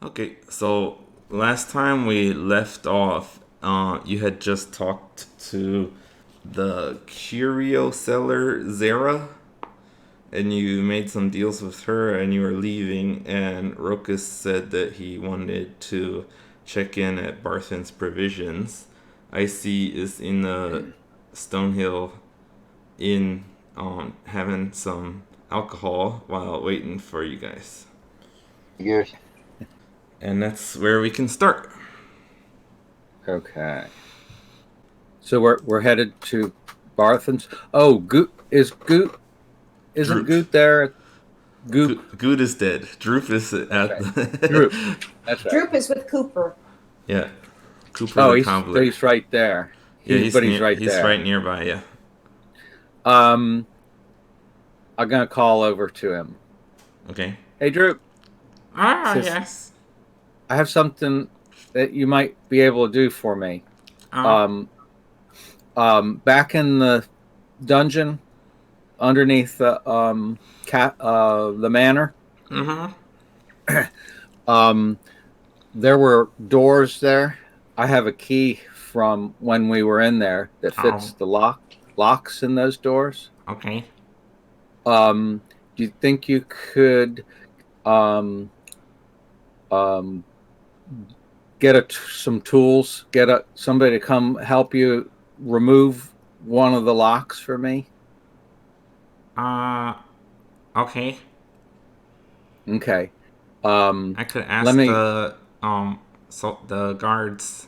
Okay, so last time we left off, you had just talked to the curio seller Zara, and you made some deals with her, and you were leaving. And Rokus said that he wanted to check in at Barthen's Provisions. Icy is in the Stonehill Inn, having some alcohol while waiting for you guys, Yours. and that's where we can start. Okay. So we're headed to Barthen's. Oh, Goot isn't Droop. Goot there? Goop. Good is dead. Droop is That's at right. Droop. the. That's right. Droop is with Cooper. Yeah. Cooper Oh, the he's so cobbler. he's right there. Yeah, But he's right he's there. right nearby, yeah. Um, I'm gonna call over to him. Okay. Hey, Droop. Ah, Says, yes. I have something that you might be able to do for me. Uh, Back in the dungeon underneath the manor. mm-hmm. Um, there were doors there. I have a key from when we were in there that fits the locks in those doors. Okay. Do you think you could um, um, get some tools, somebody to come help you remove one of the locks for me? Uh, okay. Okay. I could Let ask me. the guards.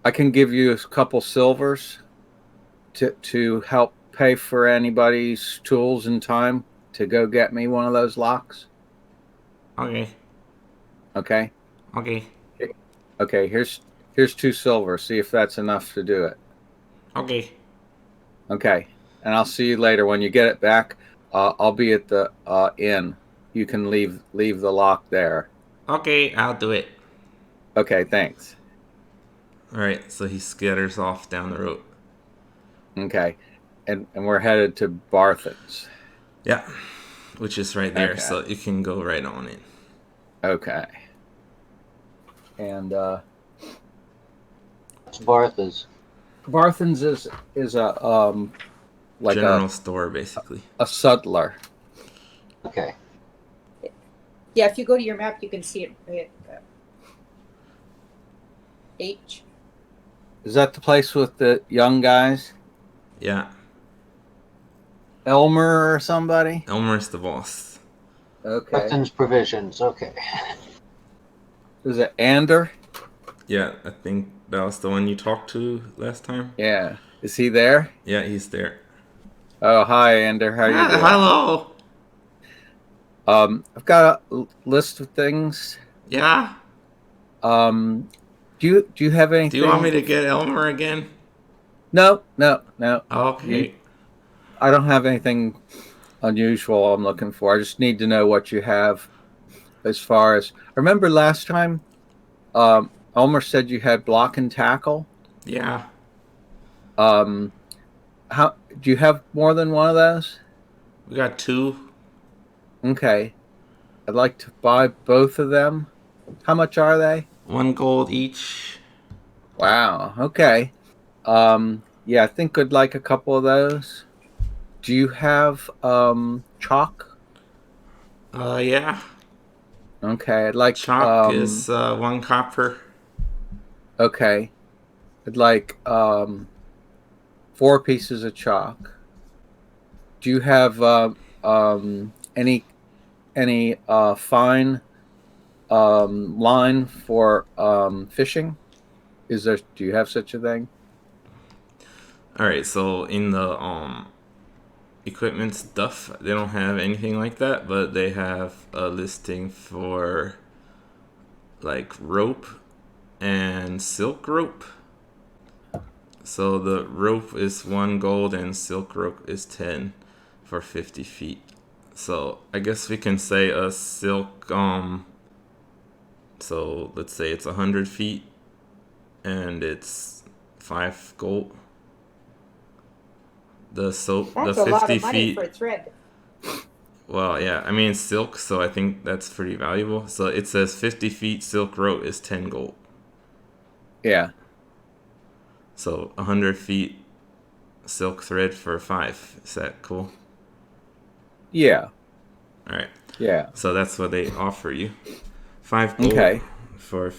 I can give you a couple silvers to help pay for anybody's tools and time to go get me one of those locks. Okay. Okay. Okay. Okay. Here's 2 silver. See if that's enough to do it. Okay. Okay. And I'll see you later when you get it back. I'll be at the inn. You can leave the lock there. Okay, I'll do it. Okay. Thanks. Alright, so he scatters off down the road. Okay. And we're headed to Barthen's. Yeah. Which is right there, Okay. so you can go right on in. Okay. And Bartha's. Barthen's is a like General store, basically. a sutler. Okay. Yeah, if you go to your map, you can see it. H. Is that the place with the young guys? Yeah. Elmer or somebody? Elmer's the boss. Okay. Barthen's Provisions. Okay. Is it Ander? Yeah, I think that was the one you talked to last time. Yeah. Is he there? Yeah, he's there. Oh, hi, Ander. How you doing? Hello. I've got a list of things. Yeah. Do you have anything? Do you want me to get Elmer again? No. Okay. I don't have anything unusual I'm looking for. I just need to know what you have as far as. I remember last time Elmer said you had block and tackle. Yeah. How do you have more than one of those? We got 2. Okay. I'd like to buy both of them. How much are they? 1 gold each. Wow. Okay. Yeah, I think I'd like a couple of those. Do you have chalk? Yeah. Okay, I'd like Chalk is 1 copper. okay. I'd like 4 pieces of chalk. Do you have any fine line for fishing? Do you have such a thing? All right, so in the equipment stuff, they don't have anything like that, but they have a listing for like rope and silk rope. So the rope is 1 gold and silk rope is 10 for 50 feet. So I guess we can say a silk so let's say it's 100 feet and it's 5 gold. The That's the a lot 50 of money feet. for a thread. Well, yeah. I mean, it's silk, so I think that's pretty valuable. So it says 50 feet silk rope is 10 gold. Yeah. So 100 feet silk thread for 5. Is that cool? Yeah. All right. Yeah. So that's what they offer you. 5 gold Okay. for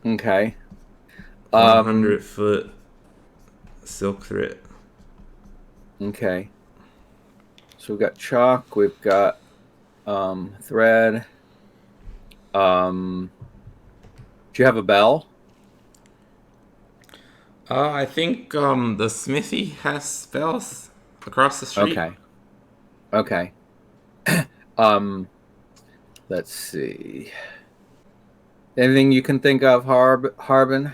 Okay. 100-foot silk thread. Okay. So we've got chalk. We've got thread. Do you have a bell? I think the smithy has spells across the street. Okay. Okay. um, let's see. Anything you can think of, Harbin?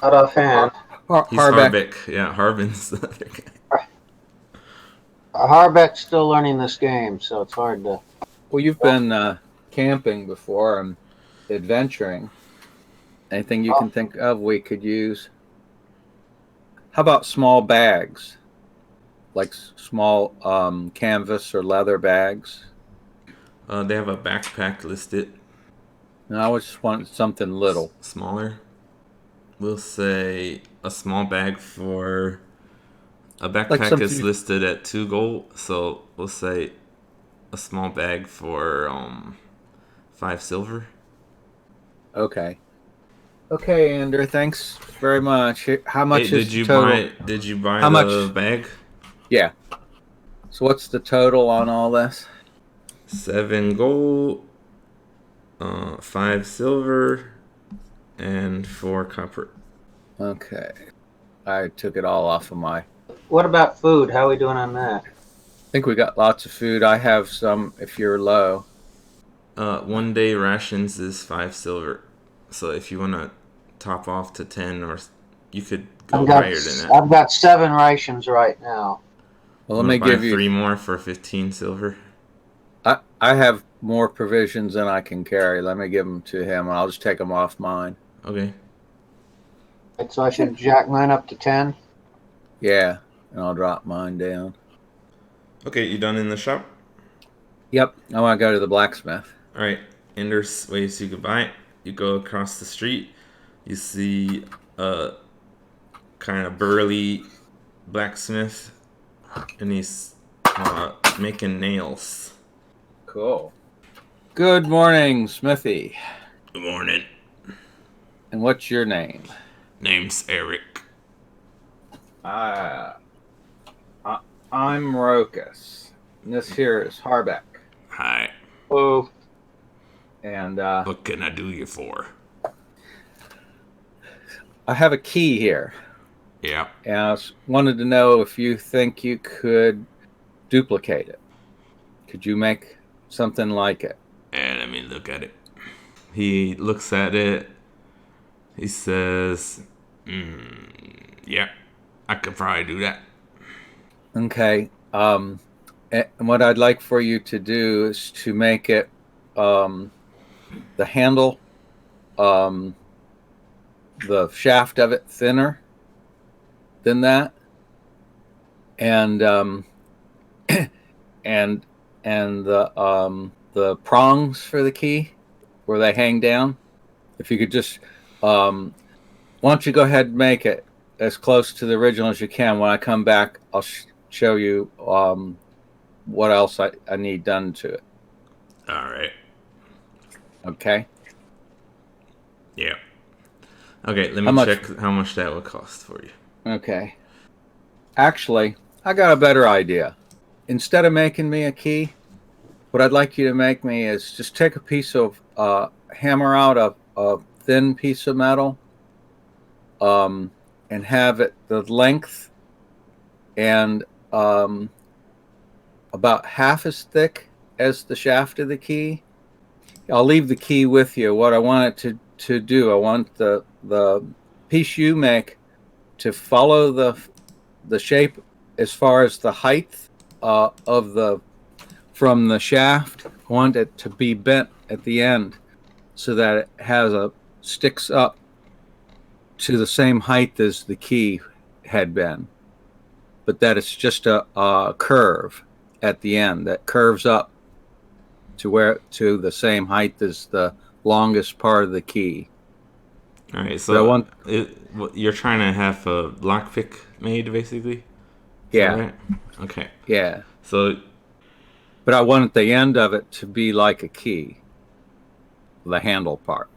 Not offhand. He's Harbeck. Harbeck. Yeah, Harbin's the other guy. Harbeck's still learning this game, so it's hard to. Well, you've been camping before and adventuring. Anything you can think of we could use? How about small bags? Like small canvas or leather bags? They have a backpack listed. And I just want something little. Smaller. We'll say a small bag for a backpack Like is listed at 2 gold, so we'll say a small bag for 5 silver. Okay. Okay, Andrew. Thanks very much. How much Hey, is the total? Did you buy How the much? bag? Yeah. So what's the total on all this? 7 gold, 5 silver, and 4 copper. Okay. I took it all off of my. What about food? How are we doing on that? I think we got lots of food. I have some if you're low. 1 day rations is 5 silver. So if you want to top off to 10, or you could go higher than that. I've got 7 rations right now. Well, let me give you 3 more for 15 silver. I have more provisions than I can carry. Let me give them to him, and I'll just take them off mine. Okay. Right, so I should jack mine up to 10? Yeah, and I'll drop mine down. Okay, you done in the shop? Yep, I want to go to the blacksmith. All right. Ender's ways you goodbye. You go across the street. You see a kind of burly blacksmith, and he's making nails. Cool. Good morning, Smithy. Good morning. And what's your name? Name's Eric. I'm Rokus. And this here is Harbeck. Hi. Oh, And What can I do you for? I have a key here. Yeah. And I wanted to know if you think you could duplicate it. Could you make something like it? And let me look at it. He looks at it. He says, yeah, I could probably do that. Okay. And what I'd like for you to do is to make it the handle, the shaft of it thinner than that, and and the prongs for the key where they hang down. If you could just, why don't you go ahead and make it as close to the original as you can. When I come back, I'll show you what else I need done to it. All right. Okay. Yeah. Okay, let me check how much that would cost for you. Okay. Actually, I got a better idea. Instead of making me a key, what I'd like you to make me is just take a piece of, hammer out a thin piece of metal, and have it the length and about half as thick as the shaft of the key. I'll leave the key with you. What I want it to do, I want the piece you make to follow the shape as far as the height from the shaft. I want it to be bent at the end so that it sticks up to the same height as the key had been, but that it's just a curve, at the end that curves up to the same height as the longest part of the key. All right, But I so want, you're trying to have a lockpick made, basically. Is that yeah, right? Okay. yeah. So But I want the end of it to be like a key, the handle part.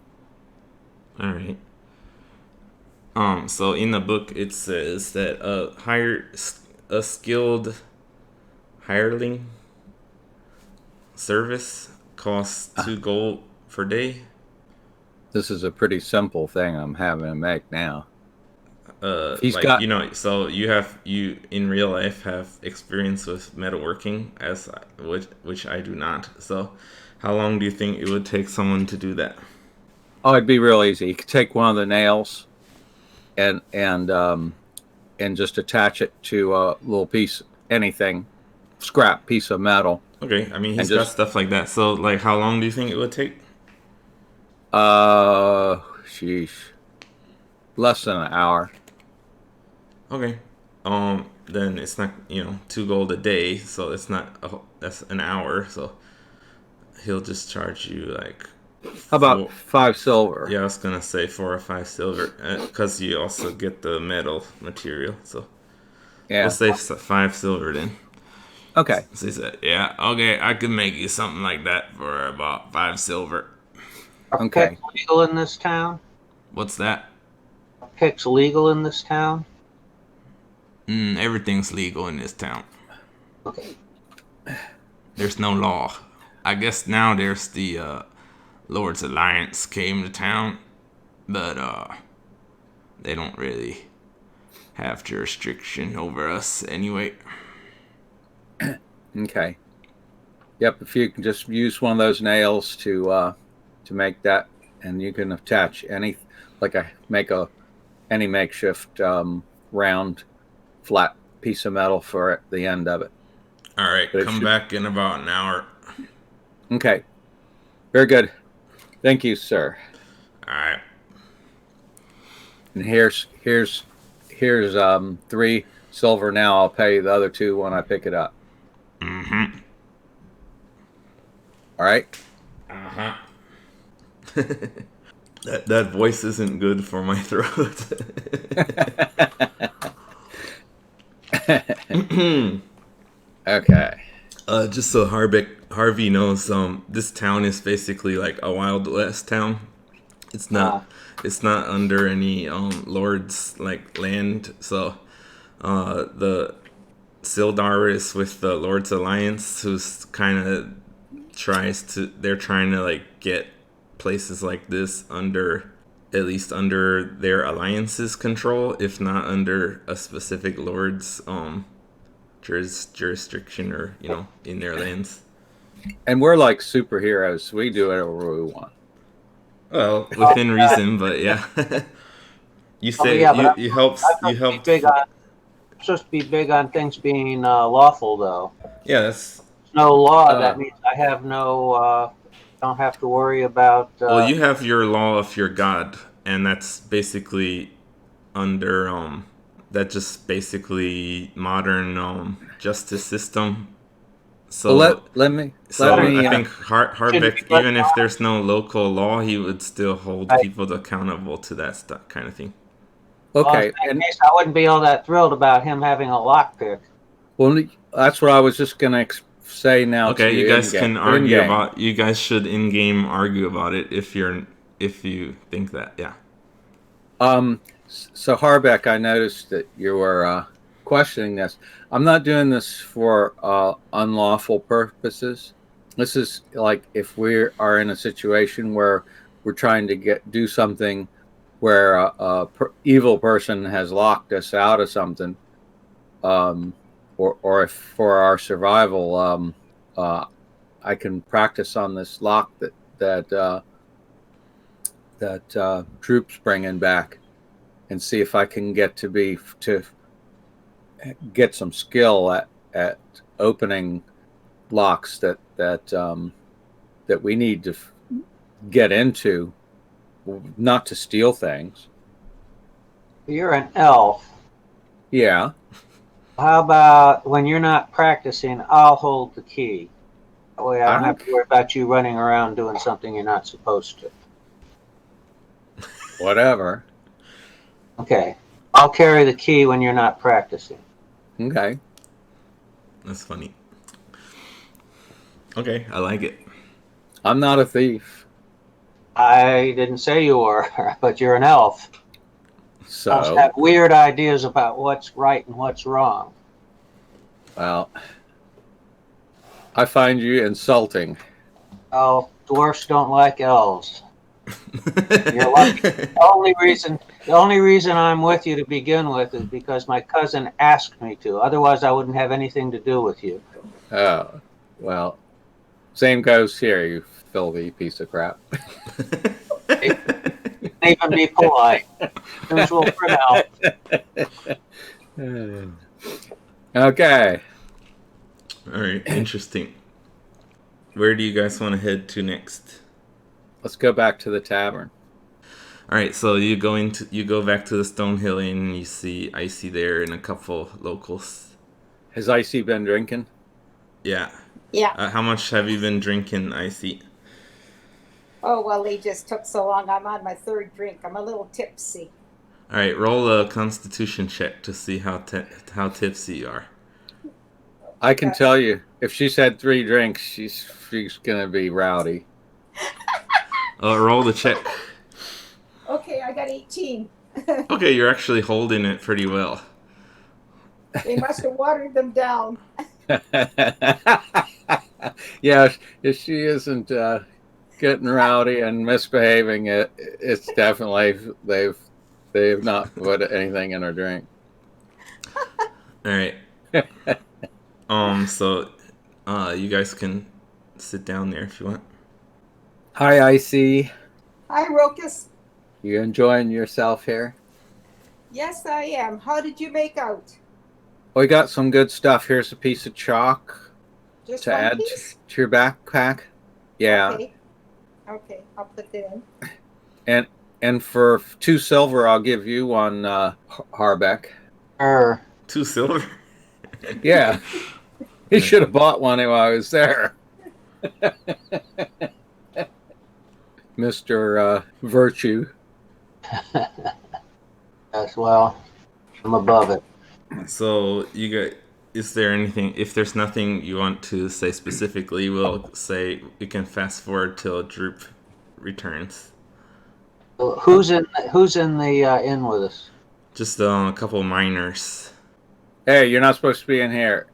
all right. So in the book it says that a skilled hireling service costs 2 gold per day. This is a pretty simple thing I'm having to make now. He's Like got, so you in real life have experience with metalworking which I do not. So how long do you think it would take someone to do that? oh, it'd be real easy. You could take one of the nails and just attach it to a little piece, anything, scrap piece of metal. Okay, I mean And he's got just, stuff like that. So like how long do you think it would take? sheesh, less than an hour. Okay. Then it's not 2 gold a day, so that's an hour. So he'll just charge you like How about 5 silver? Yeah, I was gonna say 4 or 5 silver, because you also get the metal material. So Yeah. we'll say 5 silver then. Okay. So he said, "Yeah, okay, I can make you something like that for about 5 silver." Are Okay. picks legal in this town? What's that? Are picks legal in this town? Everything's legal in this town. Okay. There's no law. I guess now there's the Lord's Alliance came to town, but they don't really have jurisdiction over us anyway. Okay. Yep. If you can just use one of those nails to make that, and you can attach any makeshift round flat piece of metal for the end of it. All right, come back in about an hour. Okay. Very good. Thank you, sir. All right. And here's 3 silver now. I'll pay the other 2 when I pick it up. Mm-hmm. All right. Uh-huh. That voice isn't good for my throat. Okay. Just so Harvey knows, this town is basically like a Wild West town. It's not under any lord's like land. So the Sildar is with the Lord's Alliance, who's kind of they're trying to like get places like this at least under their alliance's control, if not under a specific lord's jurisdiction or in their lands. And we're like superheroes. We do whatever we want. Well, within reason, but yeah. You say you help. Supposed to be big on things being lawful, though. Yeah, that's No law. That means I have no. Don't have to worry about. Well, you have your law of your god, and that's basically under that just basically modern justice system. So well, let me. I think Harbeck, even if there's no local law, he would still hold people accountable to that stuff, kind of thing. Okay, well, in case I wouldn't be all that thrilled about him having a lockpick. Well, that's what I was just gonna say now. Okay, you guys can argue about. You guys should in-game argue about it if you think that. Yeah. So Harbeck, I noticed that you were questioning this. I'm not doing this for unlawful purposes. This is like if we are in a situation where we're trying to do something where a evil person has locked us out of something, or if for our survival, I can practice on this lock that troops bringing back, and see if I can get some skill at opening locks that we need to get into, not to steal things. You're an elf. Yeah. How about when you're not practicing, I'll hold the key. That way I don't have to worry about you running around doing something you're not supposed to. Whatever. Okay. I'll carry the key when you're not practicing. Okay. That's funny. Okay, I like it. I'm not a thief. I didn't say you were, but you're an elf. Elves So, have weird ideas about what's right and what's wrong. well, I find you insulting. Oh, dwarfs don't like elves. You're lucky. The only reason I'm with you to begin with is because my cousin asked me to. Otherwise, I wouldn't have anything to do with you. Oh, well, same goes here, you filthy piece of crap. Even be polite. Usual for now. Okay. All right, interesting. Where do you guys want to head to next? Let's go back to the tavern. All right, so you go back to the Stone Hill Inn, and you see Icy there and a couple locals. Has Icy been drinking? Yeah. Yeah. How much have you been drinking, Icy? Oh, well, they just took so long. I'm on my third drink. I'm a little tipsy. All right, roll a Constitution check to see how tipsy you are. I can tell you, if she's had 3 drinks, she's gonna be rowdy. Roll the check. Okay, I got 18. Okay, you're actually holding it pretty well. They must have watered them down. Yeah, if she isn't getting rowdy and misbehaving, it's definitely they've not put anything in her drink. All right. So, you guys can sit down there if you want. Hi, Icy. Hi, Rokus. You enjoying yourself here? Yes, I am. How did you make out? We got some good stuff. Here's a piece of chalk Just to one add piece? to your backpack. Yeah. Okay, I'll put it in. And for 2 silver, I'll give you 1 Harbeck. 2 silver? Yeah. He should have bought one while I was there. Mr. Virtue. As well, I'm above it. So, is there anything, if there's nothing you want to say specifically, we'll say you can fast forward till Droop returns. Who's in the inn with us? Just a couple miners. Hey, you're not supposed to be in here.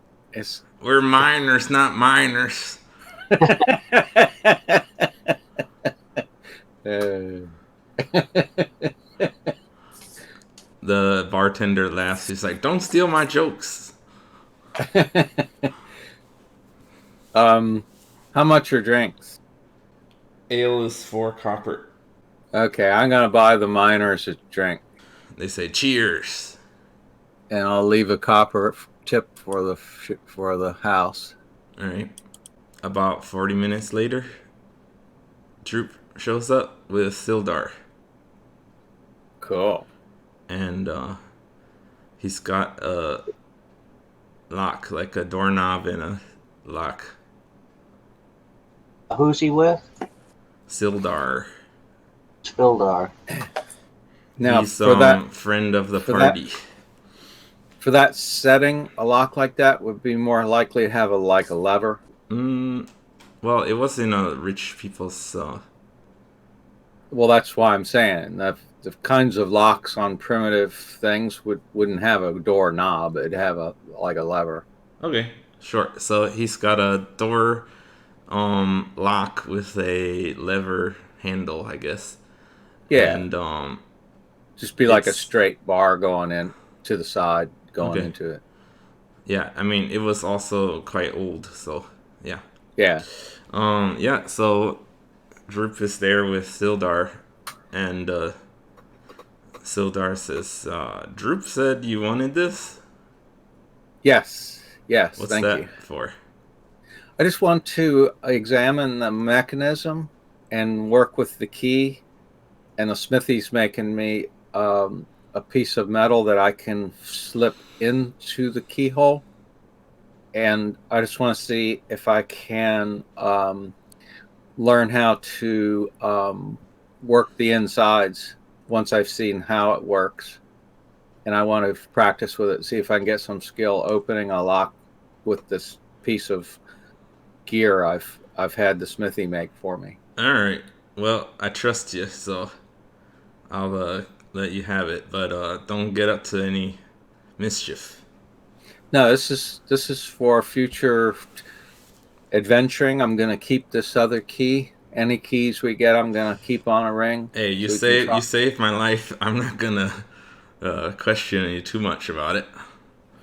We're miners, not miners. The bartender laughs. He's like, "Don't steal my jokes." How much are drinks? Ale is 4 copper. Okay, I'm gonna buy the miners a drink, They say, "Cheers." and I'll leave a copper tip for the house. All right. About 40 minutes later, Droop shows up with Sildar. Cool. And he's got a lock, like a doorknob and a lock. Who's he with? Sildar. Spildar. Now, He's for that friend of the for party. for that setting, a lock like that would be more likely to have a lever. Well, it was in a rich people's. Well, that's why I'm saying that the kinds of locks on primitive things wouldn't have a door knob. It'd have a lever. Okay, sure. So he's got a door lock with a lever handle, I guess. Yeah. And Just be like a straight bar going in to the side, going into it. Yeah, I mean, it was also quite old, so yeah. Yeah. Yeah, so Droop is there with Sildar, and Sildar says, Droop said you wanted this? Yes. What's Thank that you. for? I just want to examine the mechanism and work with the key. And the smithy's making me a piece of metal that I can slip into the keyhole, and I just want to see if I can learn how to work the insides once I've seen how it works. And I want to practice with it, see if I can get some skill opening a lock with this piece of gear I've had the smithy make for me. All right. Well, I trust you, so I'll let you have it, but don't get up to any mischief. No, this is for future adventuring. I'm gonna keep this other key. Any keys we get, I'm gonna keep on a ring. Hey, you so you saved my life. I'm not gonna question you too much about it.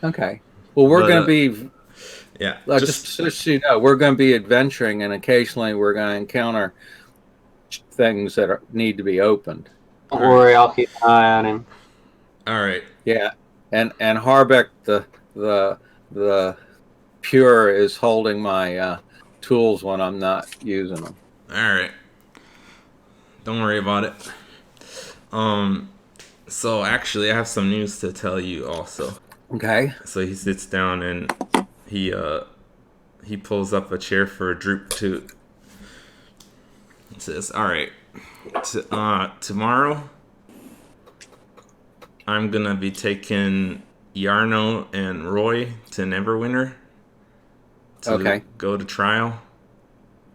Okay. Well, we're going to be. Yeah. Just so you know, we're going to be adventuring, and occasionally we're going to encounter things that need to be opened. Don't worry, I'll keep an eye on him. All right. Yeah, and Harbeck, the pure, is holding my tools when I'm not using them. All right. Don't worry about it. So actually, I have some news to tell you also. Okay. So he sits down and he pulls up a chair for Droop to. He says, "All right, tomorrow I'm gonna be taking Yarno and Roy to Neverwinter to go to trial.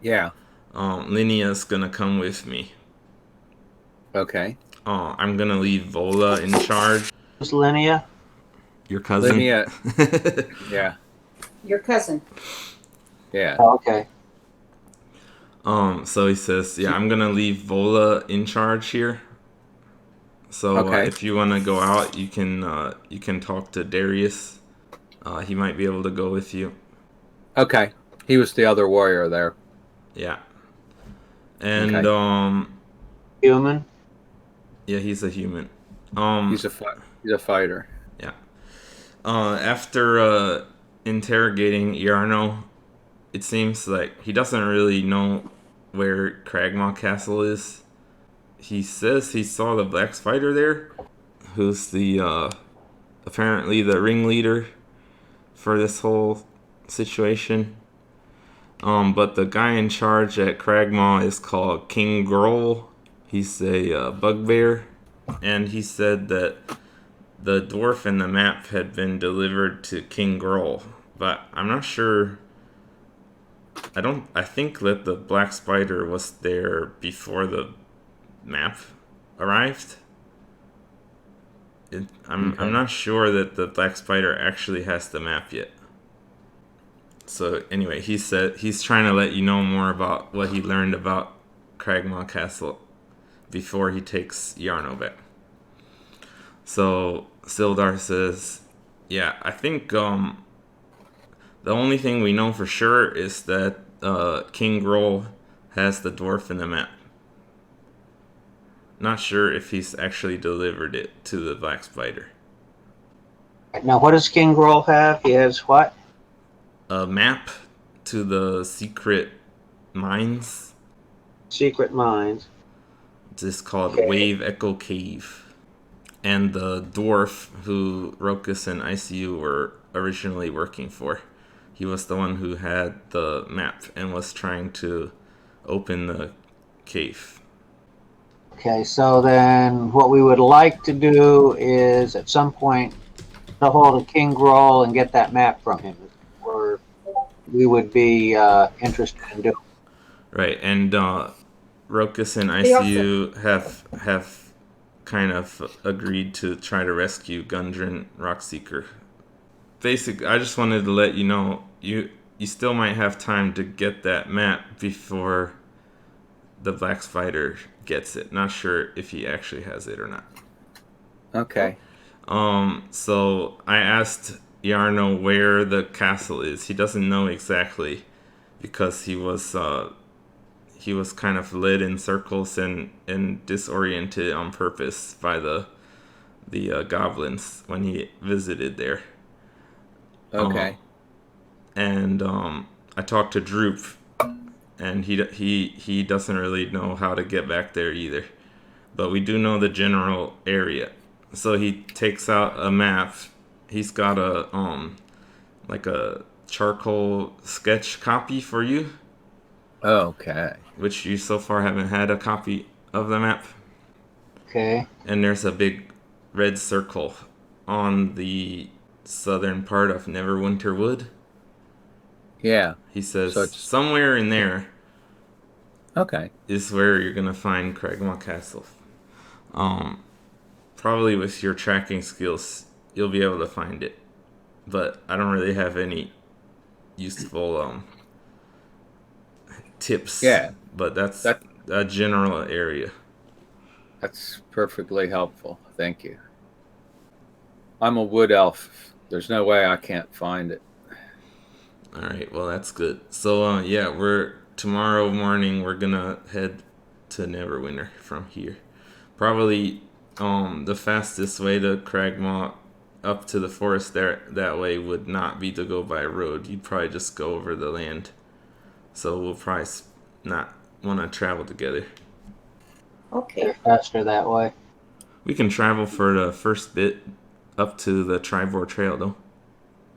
Yeah. Linea's gonna come with me. Okay. I'm gonna leave Vola in charge. Who's Linnea? Your cousin. Linnea. Yeah. Your cousin. Yeah. Oh, okay. So he says, yeah, I'm gonna leave Vola in charge here. So if you want to go out, you can talk to Darius. He might be able to go with you. Okay. He was the other warrior there. Yeah. And human. Yeah, he's a human. He's a fighter. Yeah. After interrogating Yarno, it seems like he doesn't really know where Cragmaw Castle is. He says he saw the Black Spider there, who's the apparently the ringleader for this whole situation. But the guy in charge at Cragmaw is called King Grohl. He's a bugbear, and he said that the dwarf and the map had been delivered to King Grohl, but I'm not sure. I think that the Black Spider was there before the map arrived. I'm not sure that the Black Spider actually has the map yet. So anyway, he said he's trying to let you know more about what he learned about Cragmaw Castle before he takes Yarno back. So Sildar says, yeah, I think the only thing we know for sure is that King Grohl has the dwarf in the map. Not sure if he's actually delivered it to the Black Spider. Now, what does King Grohl have? He has what? A map to the secret mines. Secret mines. It's called Wave Echo Cave. And the dwarf who Rokus and ICU were originally working for. He was the one who had the map and was trying to open the cave. Okay, so then what we would like to do is at some point get a hold of King Grohl and get that map from him. Or we would be interested in doing. Right, and Rokus and ICU have kind of agreed to try to rescue Gundren Rockseeker. Basically, I just wanted to let you know you still might have time to get that map before the Black Spider gets it. Not sure if he actually has it or not. Okay. So I asked Yarno where the castle is. He doesn't know exactly because he was kind of led in circles and disoriented on purpose by the goblins when he visited there. Okay. I talked to Droop, and he doesn't really know how to get back there either. But we do know the general area, So he takes out a map. He's got a like a charcoal sketch copy for you, Okay. which you so far haven't had a copy of the map. Okay. And there's a big red circle on the southern part of Neverwinter Wood. Yeah. He says So it's somewhere in there okay. is where you're gonna find Cragmaw Castle. Probably with your tracking skills, you'll be able to find it. But I don't really have any useful tips. Yeah. But that's That a general area. that's perfectly helpful. Thank you. I'm a wood elf. There's no way I can't find it. All right, well that's good. So yeah, tomorrow morning we're gonna head to Neverwinter from here. Probably the fastest way to Cragmaw up to the forest there that way would not be to go by road. You'd probably just go over the land. So we'll probably not want to travel together. Okay. They're faster that way. We can travel for the first bit up to the Tribor Trail though.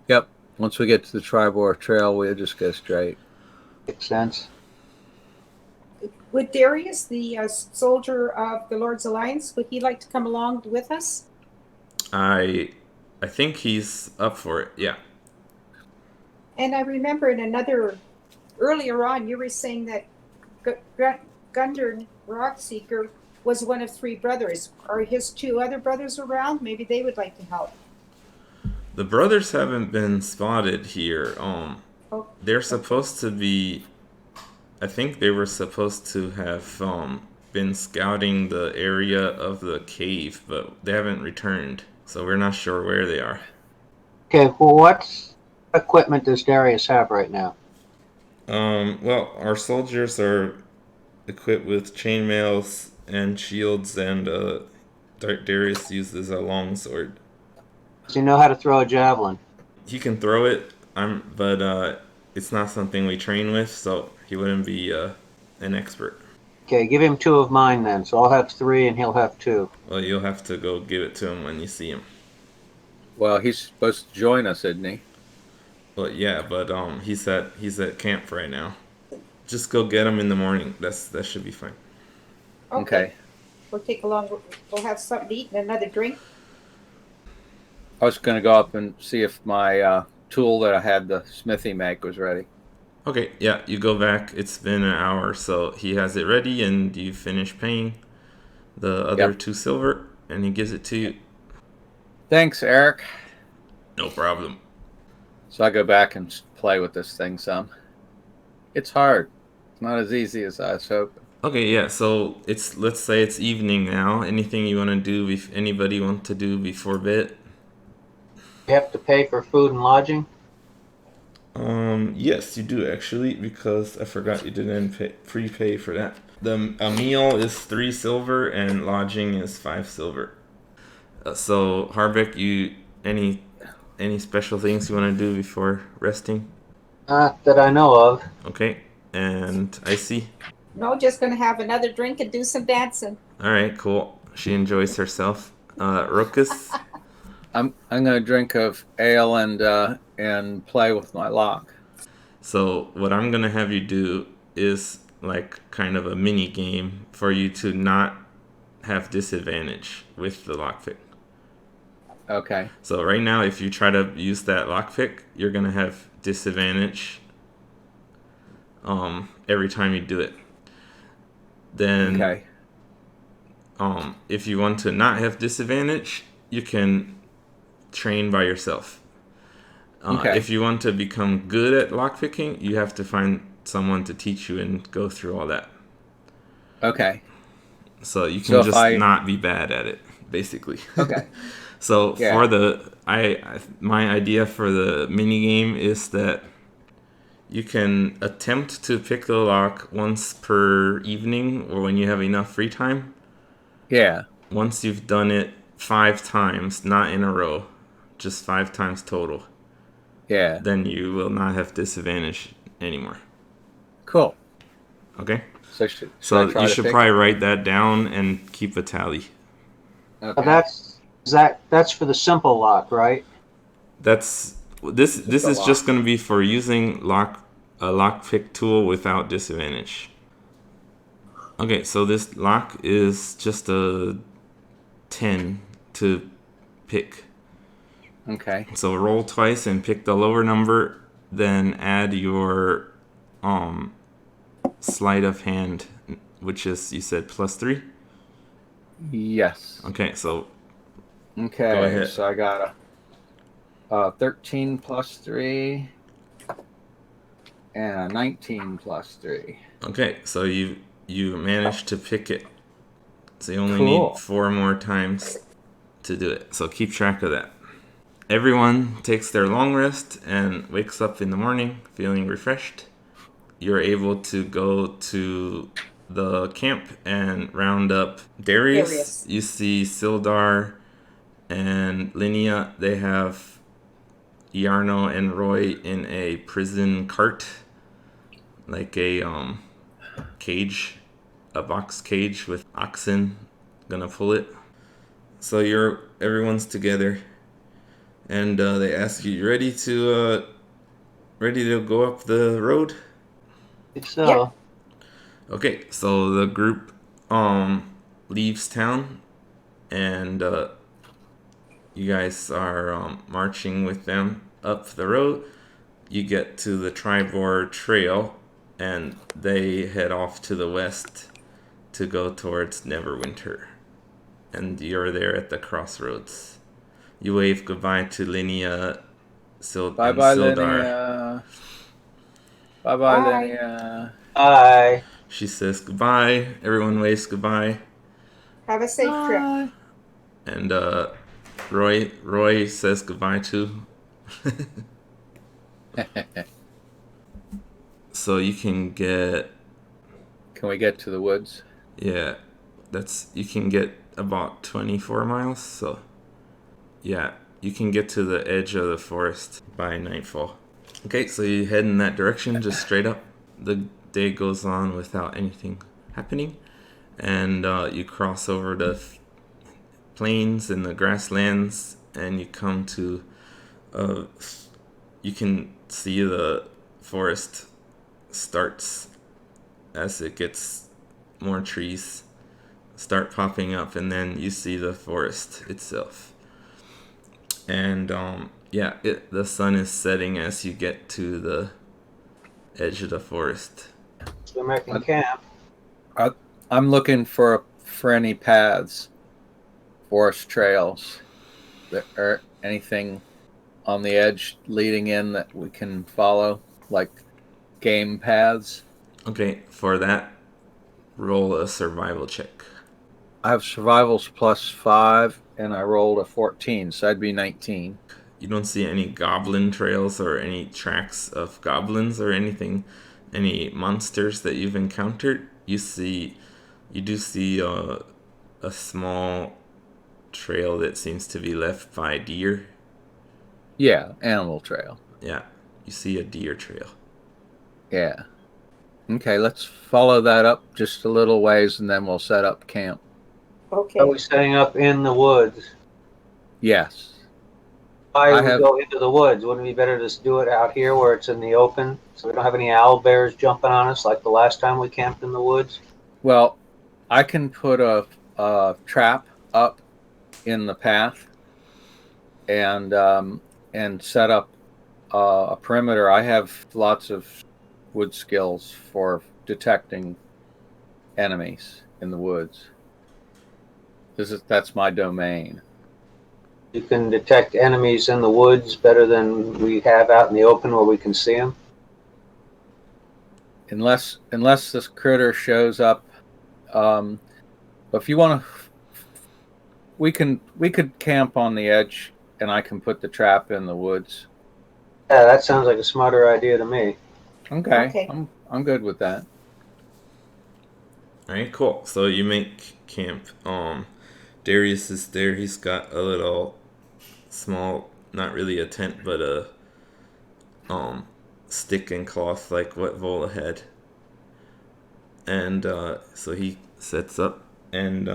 Yep. Once we get to the Tribor Trail, we'll just go straight. Makes sense. Would Darius, the soldier of the Lord's Alliance, would he like to come along with us? I think he's up for it. Yeah. And I remember earlier on, you were saying that Gundern Rockseeker was one of 3 brothers. Are his 2 other brothers around? Maybe they would like to help. The brothers haven't been spotted here. They're supposed to be. I think they were supposed to have been scouting the area of the cave, but they haven't returned, so we're not sure where they are. Okay, well, what equipment does Darius have right now? Well, our soldiers are equipped with chainmails and shields, and Darius uses a longsword. Does he know how to throw a javelin? He can throw it, but it's not something we train with, so he wouldn't be an expert. Okay, give him 2 of mine then. So I'll have 3 and he'll have 2. Well, you'll have to go give it to him when you see him. Well, he's supposed to join us, isn't he? Well, yeah, but he's at camp right now. Just go get him in the morning. That should be fine. Okay. We'll take along. We'll have something to eat and another drink. I was going to go up and see if my tool that I had the smithy make was ready. Okay, yeah, you go back. It's been an hour, so he has it ready, and you finish paying the other 2 silver, and he gives it to you. Thanks, Eric. No problem. So I go back and play with this thing some. It's hard. It's not as easy as I was hoping. Okay, yeah, so let's say it's evening now. Anything you want to do, anybody want to do before bed? You have to pay for food and lodging? Yes, you do actually, because I forgot you didn't prepay for that. A meal is 3 silver and lodging is 5 silver. So Harbeck, any special things you want to do before resting? Not that I know of. Okay, and Icy? No, just going to have another drink and do some dancing. All right, cool. She enjoys herself. Ruckus? I'm going to drink of ale and play with my lock. So what I'm gonna have you do is like kind of a mini game for you to not have disadvantage with the lockpick. Okay. So right now, if you try to use that lockpick, you're gonna have disadvantage every time you do it. Then Okay. If you want to not have disadvantage, you can train by yourself. Okay. If you want to become good at lockpicking, you have to find someone to teach you and go through all that. Okay. So you can So not be bad at it, basically. Okay. So Yeah. for my idea for the mini game is that you can attempt to pick the lock once per evening or when you have enough free time. Yeah. Once you've done it 5 times, not in a row, just 5 times total, Yeah. then you will not have disadvantage anymore. Cool. Okay? So should I So try you to should pick probably write that down and keep a tally. Okay. That's That's for the simple lock, right? This a is lock. just going to be for using a lockpick tool without disadvantage. Okay, so this lock is just a 10 to pick. Okay. So roll twice and pick the lower number, then add your sleight of hand, which is, you said, +3? Yes. Okay, so Okay. go ahead. So I got a 13 plus 3 and a 19 plus 3. Okay, so you managed to pick it. So you only Cool. need 4 more times to do it. So keep track of that. Everyone takes their long rest and wakes up in the morning feeling refreshed. You're able to go to the camp and round up Darius. Darius. You see Sildar and Linnea. They have Yarno and Roy in a prison cart, like a cage, a box cage with oxen gonna pull it. So everyone's together, and they ask you ready to go up the road. So Yep. Okay, so the group leaves town, and you guys are marching with them up the road. You get to the Tribor Trail, and they head off to the west to go towards Neverwinter. And you're there at the crossroads. You wave goodbye to Linnea, Bye and bye, Sildar. Linnea. Bye bye, Bye. Linnea. I She says goodbye. Everyone waves goodbye. Have a safe trip. Bye. And Roy says goodbye too. So you can get, Can we get to the woods? yeah, you can get about 24 miles. So yeah, you can get to the edge of the forest by nightfall. Okay, so you head in that direction, just straight up. The day goes on without anything happening, and you cross over the plains and the grasslands, and you come to you can see the forest starts as it gets more trees start popping up, and then you see the forest itself. And the sun is setting as you get to the edge of the forest. we're making camp. I'm looking for any paths, forest trails, or anything on the edge leading in that we can follow, like game paths. Okay, for that, roll a survival check. I have survivals +5, and I rolled a 14, so I'd be 19. You don't see any goblin trails or any tracks of goblins or anything, any monsters that you've encountered. You do see a small trail that seems to be left by deer. Yeah, animal trail. Yeah, you see a deer trail. Yeah. Okay, let's follow that up just a little ways, and then we'll set up camp. Okay. Are we setting up in the woods? Yes. Why I would we have- go into the woods? Wouldn't it be better to just do it out here where it's in the open, so we don't have any owl bears jumping on us like the last time we camped in the woods? Well, I can put a trap up in the path and set up a perimeter. I have lots of wood skills for detecting enemies in the woods. That's my domain. You can detect enemies in the woods better than we have out in the open where we can see them. Unless this critter shows up. If you want to, we could camp on the edge, and I can put the trap in the woods. Yeah, that sounds like a smarter idea to me. Okay. I'm good with that. All right, cool. So you make camp. Darius is there. He's got a little small, not really a tent, but a stick and cloth like what Vola had. And so he sets up, and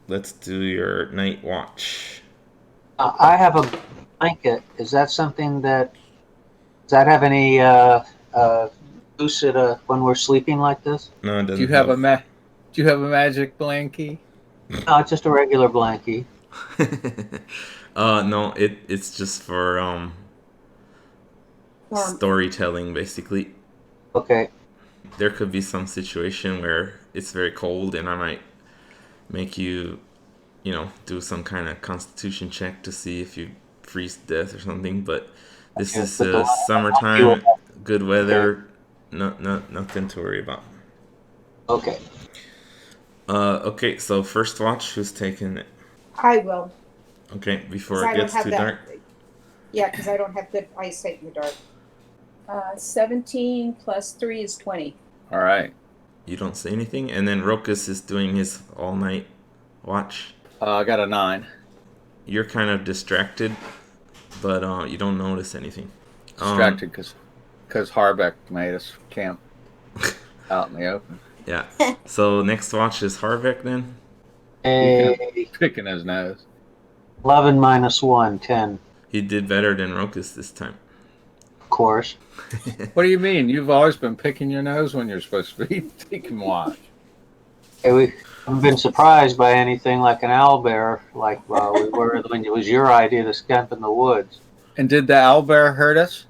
let's do your night watch. I have a blanket. Is that something that does that have any use it when we're sleeping like this? No, it Do you doesn't have help. Do you have a magic blankie? No, it's just a regular blankie. No, it's just for Warm. storytelling, basically. Okay. There could be some situation where it's very cold, and I might make you, do some kind of constitution check to see if you freeze to death or something. But this Okay, is but the summertime, good okay. weather, nothing to worry about. Okay. Okay, so first watch, who's taking it? I will. Okay, 'Cause before I it don't gets have too that. dark. Yeah, because I don't have good eyesight in the dark. 17 plus 3 is 20. All right. You don't say anything, and then Rokus is doing his all-night watch. I got a 9. You're kind of distracted, but you don't notice anything. Distracted because Harbeck made us camp out in the open. Yeah. So next watch is Harbeck then? Hey, Picking his nose. 11 minus 1, 10, He did better than Rokus this time. of course. What do you mean? You've always been picking your nose when you're supposed to be taking watch. Hey, we haven't been surprised by anything like an owlbear like we were when it was your idea to scamp in the woods. And did the owlbear hurt us?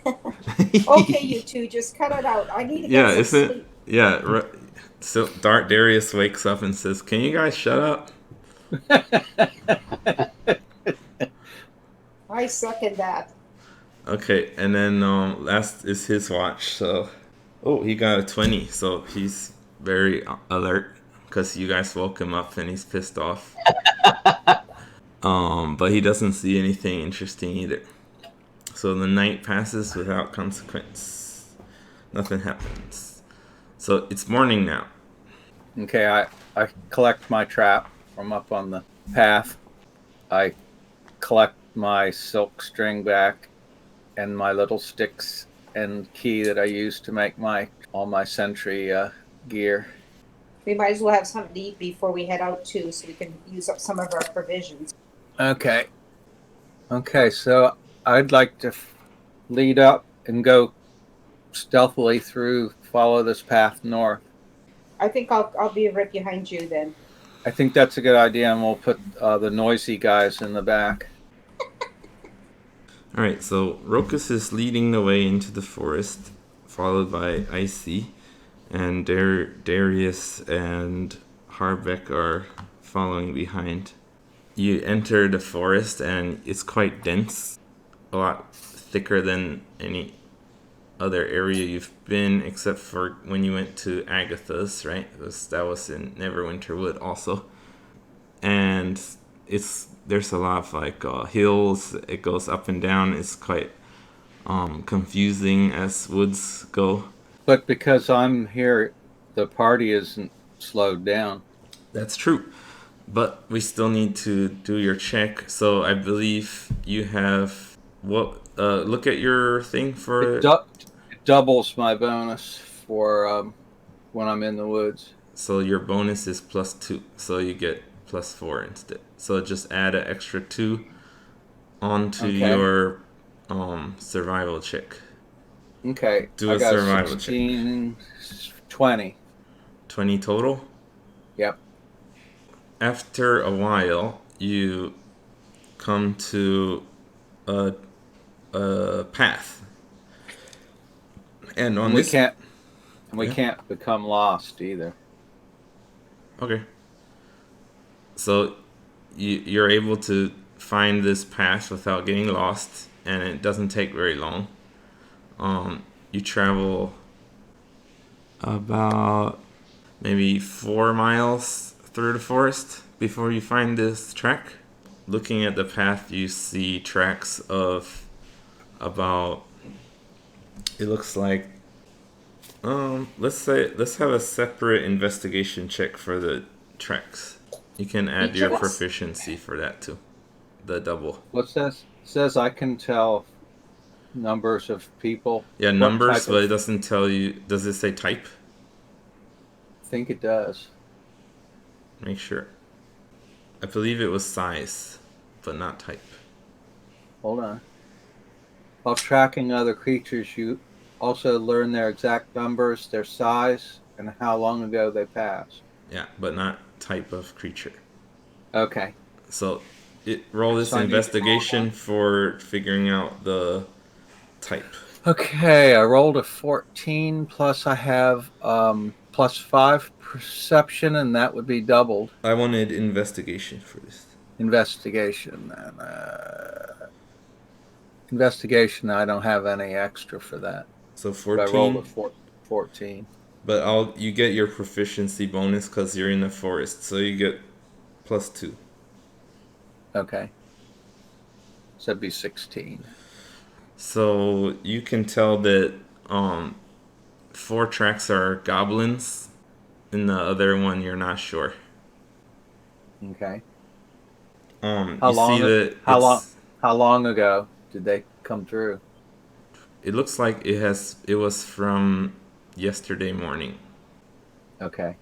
Okay, you two, just cut it out. I need to get Yeah, some isn't sleep. yeah. So Darius wakes up and says, "Can you guys shut up?" I second that. Okay, and then last is his watch. So, he got a 20. So he's very alert because you guys woke him up and he's pissed off. But he doesn't see anything interesting either. So the night passes without consequence. Nothing happens. So it's morning now. Okay, I collect my trap from up on the path. I collect my silk string back and my little sticks and key that I use to make all my sentry gear. We might as well have something to eat before we head out too, so we can use up some of our provisions. Okay, so I'd like to lead up and go stealthily follow this path north. I think I'll be right behind you then. I think that's a good idea, and we'll put the noisy guys in the back. Alright, so Rokus is leading the way into the forest, followed by Icy, and Darius and Harbeck are following behind. You enter the forest, and it's quite dense, a lot thicker than any other area you've been, except for when you went to Agatha's, right? That was in Neverwinter Wood also. And there's a lot of hills. It goes up and down. It's quite confusing as woods go. But because I'm here, the party isn't slowed down. That's true. But we still need to do your check. So I believe you have look at your thing for It doubles my bonus for when I'm in the woods. So your bonus is +2, so you get +4 instead. So just add an extra 2 onto your survival check. Okay. Do I a got survival 16, 20. 20 total. Yep. After a while, you come to a path, and on we this can't become lost either. Okay. So you're able to find this path without getting lost, and it doesn't take very long. You travel about maybe 4 miles through the forest before you find this track. Looking at the path, you see tracks of about, it looks like, let's have a separate investigation check for the tracks. You can add Each your of us? proficiency for that too. The double. What's this? It says I can tell numbers of people. Yeah, What numbers, type but of- it doesn't tell you. Does it say type? I think it does. Make sure. I believe it was size, but not type. Hold on. While tracking other creatures, you also learn their exact numbers, their size, and how long ago they passed. Yeah, but not type of creature. Okay. So roll this So I need to roll investigation one. for figuring out the type. Okay, I rolled a 14, plus I have plus 5 perception, and that would be doubled. I wanted investigation for this. Investigation. Investigation, I don't have any extra for that. So But I rolled a 14. 14. But you get your proficiency bonus because you're in the forest, so you get +2. Okay. So that'd be 16. So you can tell that 4 tracks are goblins, and the other one you're not sure. Okay. You see that How long ago did they come through? it looks like it was from yesterday morning. Okay.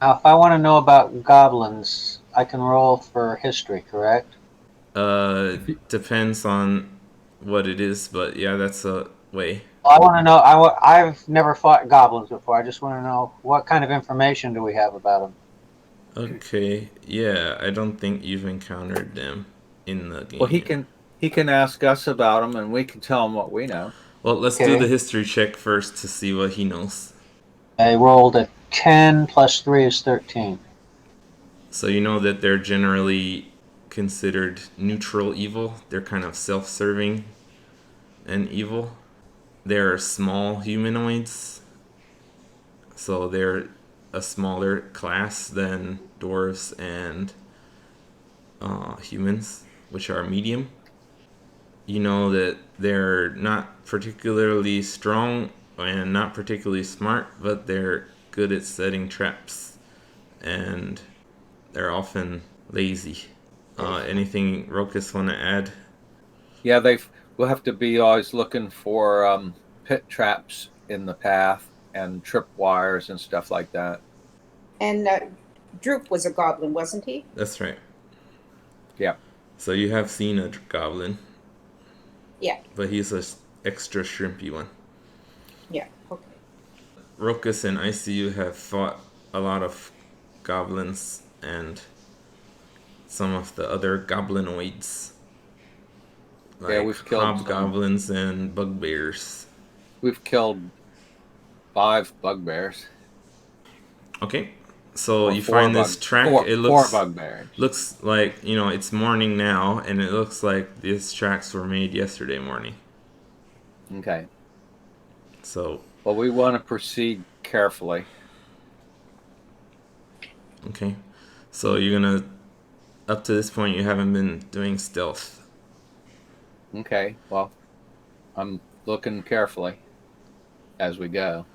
Now, if I want to know about goblins, I can roll for history, correct? Depends on what it is, but yeah, that's a way. I want to know. I've never fought goblins before. I just want to know what kind of information do we have about them. Okay, yeah, I don't think you've encountered them in the game. Well, he can ask us about them, and we can tell him what we know. Well, let's do the history check first to see what he knows. I rolled a 10 plus 3 is 13. So you know that they're generally considered neutral evil. They're kind of self-serving and evil. They're small humanoids. So they're a smaller class than dwarves and humans, which are medium. You know that they're not particularly strong and not particularly smart, but they're good at setting traps, and they're often lazy. Anything Rokus want to add? Yeah, we'll have to be always looking for pit traps in the path and trip wires and stuff like that. And Droop was a goblin, wasn't he? That's right. Yeah. So you have seen a goblin. Yeah. But he's an extra shrimpy one. Yeah. Okay. Rokus and ICU have fought a lot of goblins and some of the other goblinoids. Like Yeah, we've killed hobgoblins and bugbears. We've killed 5 bugbears. Okay, so you 4 find this track. It 4 bugbears. Looks like, it's morning now, and it looks like these tracks were made yesterday morning. Okay. So. Well, we want to proceed carefully. Okay, so you're gonna. Up to this point, you haven't been doing stealth. Okay. Well, I'm looking carefully as we go.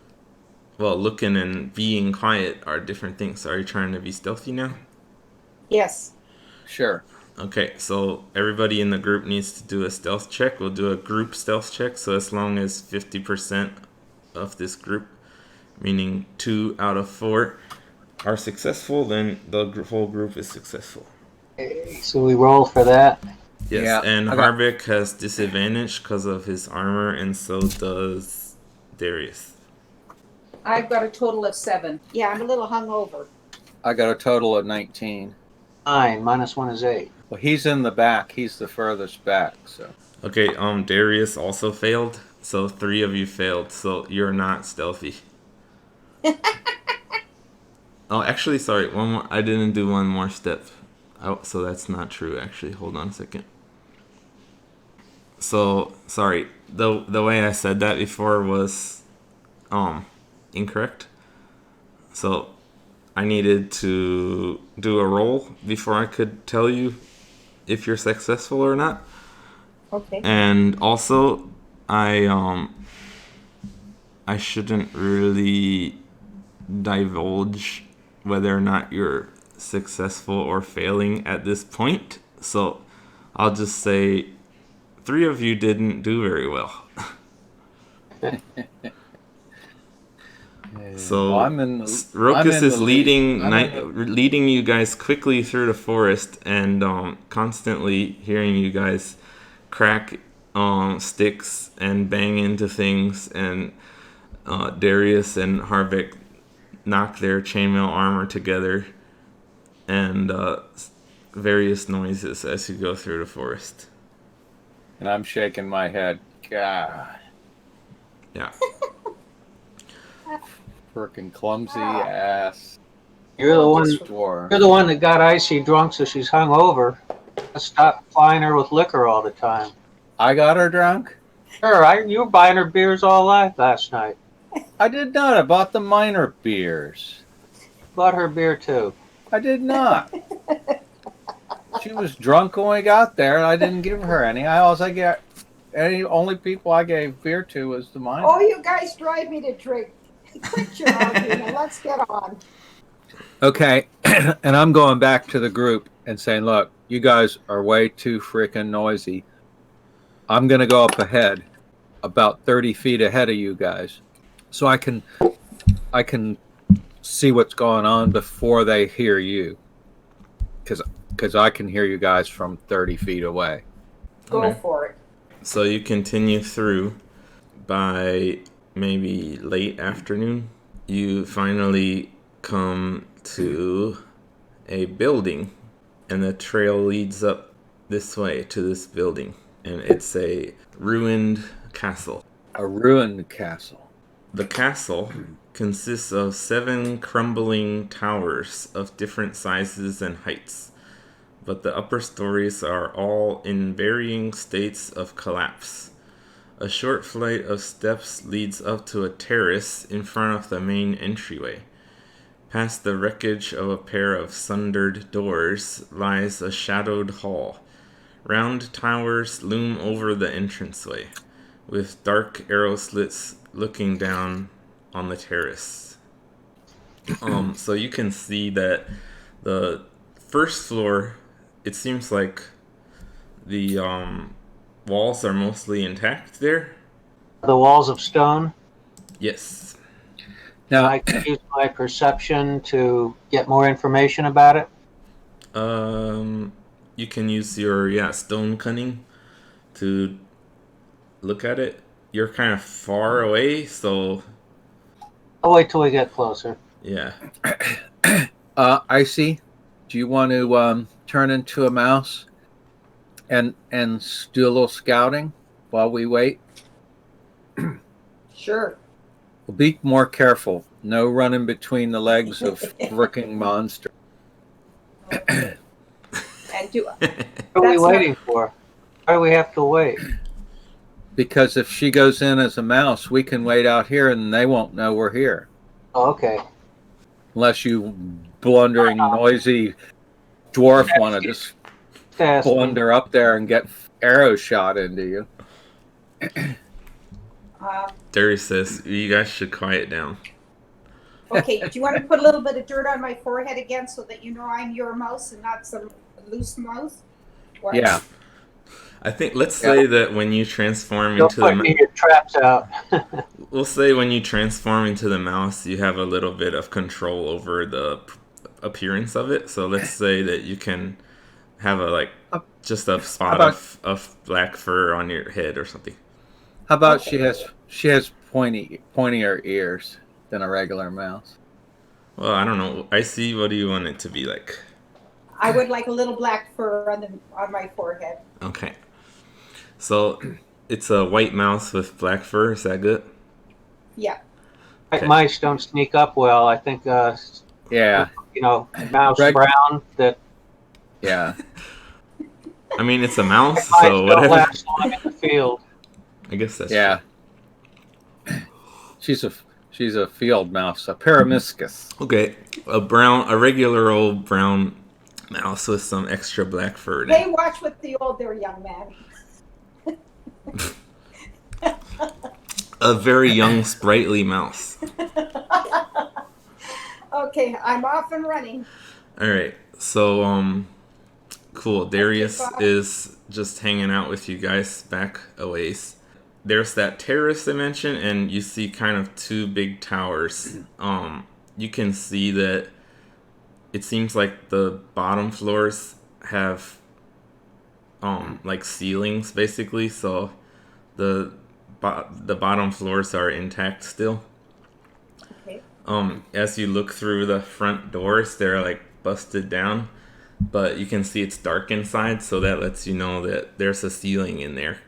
Well, looking and being quiet are different things. Are you trying to be stealthy now? Yes. Sure. Okay, so everybody in the group needs to do a stealth check. We'll do a group stealth check. So as long as 50% of this group, meaning 2 out of 4, are successful, then the whole group is successful. Okay, so we roll for that. Yes, Yeah, and Harbeck has disadvantage because of his armor, and so does Darius. I've got a total of 7. Yeah, I'm a little hungover. I got a total of 19. 9 minus 1 is 8. Well, he's in the back. He's the furthest back, so. Okay, Darius also failed, so 3 of you failed, so you're not stealthy. Oh, actually, sorry, one more. I didn't do one more step. Oh, so that's not true, actually. Hold on a second. So, sorry, the way I said that before was incorrect. So, I needed to do a roll before I could tell you if you're successful or not. Okay. And also, I shouldn't really divulge whether or not you're successful or failing at this point. So, I'll just say 3 of you didn't do very well. So Well, I'm in Rokus is the lead. leading you guys quickly through the forest and constantly hearing you guys crack sticks and bang into things, and Darius and Harvick knock their chainmail armor together, and various noises as you go through the forest. And I'm shaking my head. God. Yeah. Freaking clumsy ass. You're the one. Dwarf. You're the one that got icy drunk, so she's hung over. Let's stop plying her with liquor all the time. I got her drunk? Sure, you were buying her beers all last night. I did not. I bought the minor beers. Bought her beer too. I did not. She was drunk when we got there, and I didn't give her any. Only people I gave beer to was the minor. Oh, you guys drive me to drink. Quit your arguing and let's get on. Okay, and I'm going back to the group and saying, look, you guys are way too freaking noisy. I'm going to go up ahead, about 30 feet ahead of you guys, so I can see what's going on before they hear you, because I can hear you guys from 30 feet away. Go for it. So you continue through. By maybe late afternoon, you finally come to a building, and the trail leads up this way to this building, and it's a ruined castle. A ruined castle. The castle consists of 7 crumbling towers of different sizes and heights, but the upper stories are all in varying states of collapse. A short flight of steps leads up to a terrace in front of the main entryway. Past the wreckage of a pair of sundered doors lies a shadowed hall. Round towers loom over the entranceway, with dark arrow slits looking down on the terrace. So you can see that the first floor, it seems like the walls are mostly intact there. The walls of stone. Yes. Now I can use my perception to get more information about it. You can use your stone cunning to look at it. You're kind of far away, so I'll wait till we get closer. yeah. Icy, do you want to turn into a mouse and do a little scouting while we wait? Sure. Well, be more careful. No running between the legs of fricking monster. And do What are we waiting for? Why do we have to wait? Because if she goes in as a mouse, we can wait out here and they won't know we're here. Oh, okay. Unless you blundering, noisy dwarf want to just blunder up there and get arrows shot into you. Darius says, you guys should quiet down. Okay, do you want to put a little bit of dirt on my forehead again so that you know I'm your mouse and not some loose mouse? What? Yeah. I think let's say that when you transform Don't into put your traps out. we'll say when you transform into the mouse, you have a little bit of control over the appearance of it. So let's say that you can have just a spot of black fur on your head or something. How about she has pointier ears than a regular mouse? Well, I don't know. I see. What do you want it to be like? I would like a little black fur on my forehead. Okay. So it's a white mouse with black fur. Is that good? Yeah. White mice don't sneak up well. I think. Yeah. Mouse brown. That. Yeah. I mean, it's a mouse, Mice so don't whatever. last long in the field. I guess that's true. She's a field mouse, a paramiscus. Okay, a regular old brown mouse with some extra black fur. Hey, watch with the old there, young man. A very young, sprightly mouse. Okay, I'm off and running. All right, so cool. Darius is just hanging out with you guys back a ways. there's that terrace dimension, and you see kind of two big towers. You can see that it seems like the bottom floors have like ceilings basically, so the bottom floors are intact still. Okay. As you look through the front doors, they're like busted down, but you can see it's dark inside, so that lets you know that there's a ceiling in there.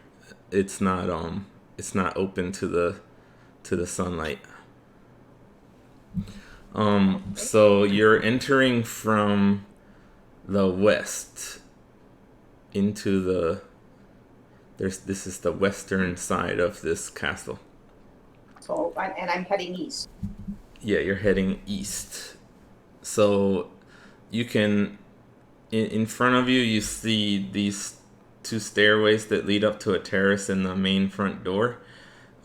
It's not open to the sunlight. So you're entering from the west into this is the western side of this castle. So, and I'm heading east. Yeah, you're heading east. So you can, in front of you, you see these two stairways that lead up to a terrace in the main front door.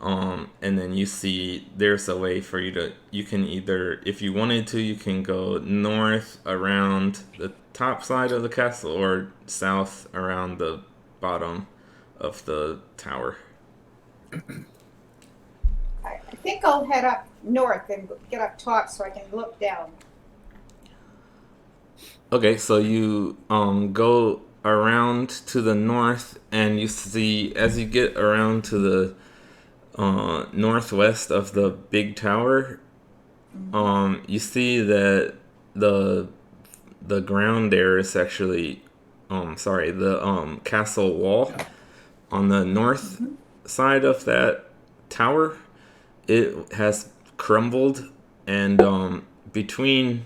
And then you see there's a way for you can either, if you wanted to, you can go north around the top side of the castle or south around the bottom of the tower. I think I'll head up north and get up top so I can look down. Okay, so you go around to the north, and you see as you get around to the northwest of the big tower, you see that the ground there is actually the castle wall on the north side of that tower. It has crumbled, and between